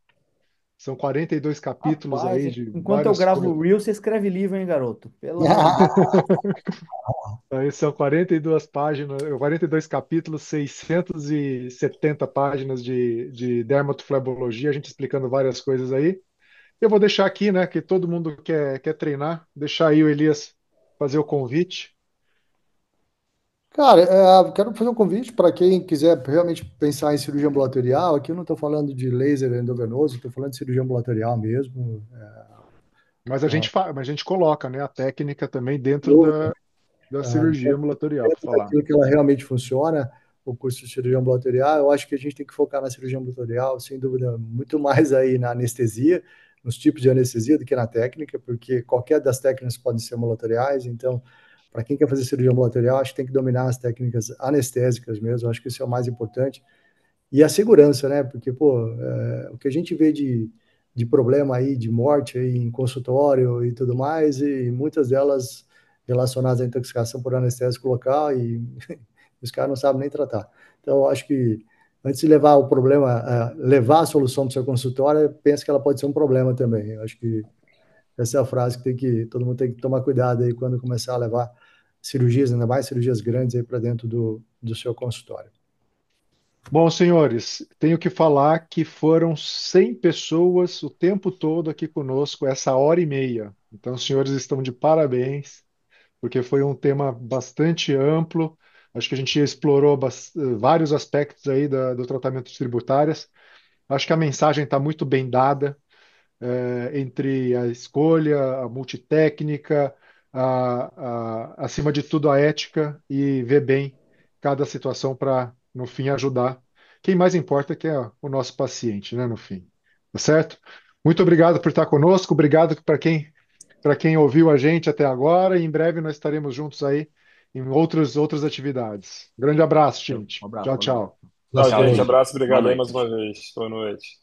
Speaker 1: São 42 capítulos
Speaker 2: Rapaz,
Speaker 1: aí de
Speaker 2: enquanto eu
Speaker 1: várias
Speaker 2: gravo
Speaker 1: coisas.
Speaker 2: o Reel, você escreve livro, hein, garoto? Pelo amor de Deus.
Speaker 1: Aí são 42 páginas, 42 capítulos, 670 páginas de dermatoflebologia, a gente explicando várias coisas aí. Eu vou deixar aqui, né, que todo mundo quer treinar, deixar aí o Elias fazer o convite.
Speaker 5: Cara, quero fazer um convite para quem quiser realmente pensar em cirurgia ambulatorial. Aqui eu não estou falando de laser endovenoso, estou falando de cirurgia ambulatorial mesmo.
Speaker 1: Mas a gente coloca, né, a técnica também dentro
Speaker 5: Eu,
Speaker 1: da cirurgia ambulatorial, para
Speaker 5: dentro
Speaker 1: falar.
Speaker 5: daquilo que ela realmente funciona, o curso de cirurgia ambulatorial, eu acho que a gente tem que focar na cirurgia ambulatorial, sem dúvida, muito mais aí na anestesia, nos tipos de anestesia do que na técnica, porque qualquer das técnicas podem ser ambulatoriais. Então, para quem quer fazer cirurgia ambulatorial, acho que tem que dominar as técnicas anestésicas mesmo, acho que isso é o mais importante. E a segurança, né? Porque, pô, o que a gente vê de problema aí, de morte aí em consultório e tudo mais, e muitas delas relacionadas à intoxicação por anestésico local, e os caras não sabem nem tratar. Então, eu acho que antes de levar o problema, levar a solução para o seu consultório, pensa que ela pode ser um problema também. Eu acho que essa é a frase que todo mundo tem que tomar cuidado aí quando começar a levar cirurgias, ainda mais cirurgias grandes aí para dentro do seu consultório.
Speaker 1: Bom, senhores, tenho que falar que foram 100 pessoas o tempo todo aqui conosco, essa hora e meia. Então, os senhores estão de parabéns, porque foi um tema bastante amplo. Acho que a gente explorou vários aspectos aí do tratamento de tributárias. Acho que a mensagem está muito bem dada, entre a escolha, a multitécnica, acima de tudo a ética e ver bem cada situação para, no fim, ajudar. Quem mais importa é que é o nosso paciente, né, no fim. Tá certo? Muito obrigado por estar conosco, obrigado para quem ouviu a gente até agora, e em breve nós estaremos juntos aí em outras atividades. Grande abraço,
Speaker 2: Um
Speaker 1: gente.
Speaker 2: abraço,
Speaker 1: Tchau,
Speaker 2: boa noite.
Speaker 1: tchau.
Speaker 4: Tchau,
Speaker 5: Nós
Speaker 3: Tchau,
Speaker 4: gente.
Speaker 5: todos.
Speaker 3: gente.
Speaker 4: Abraço,
Speaker 3: Boa
Speaker 4: obrigado aí mais
Speaker 3: noite.
Speaker 4: uma vez. Boa noite.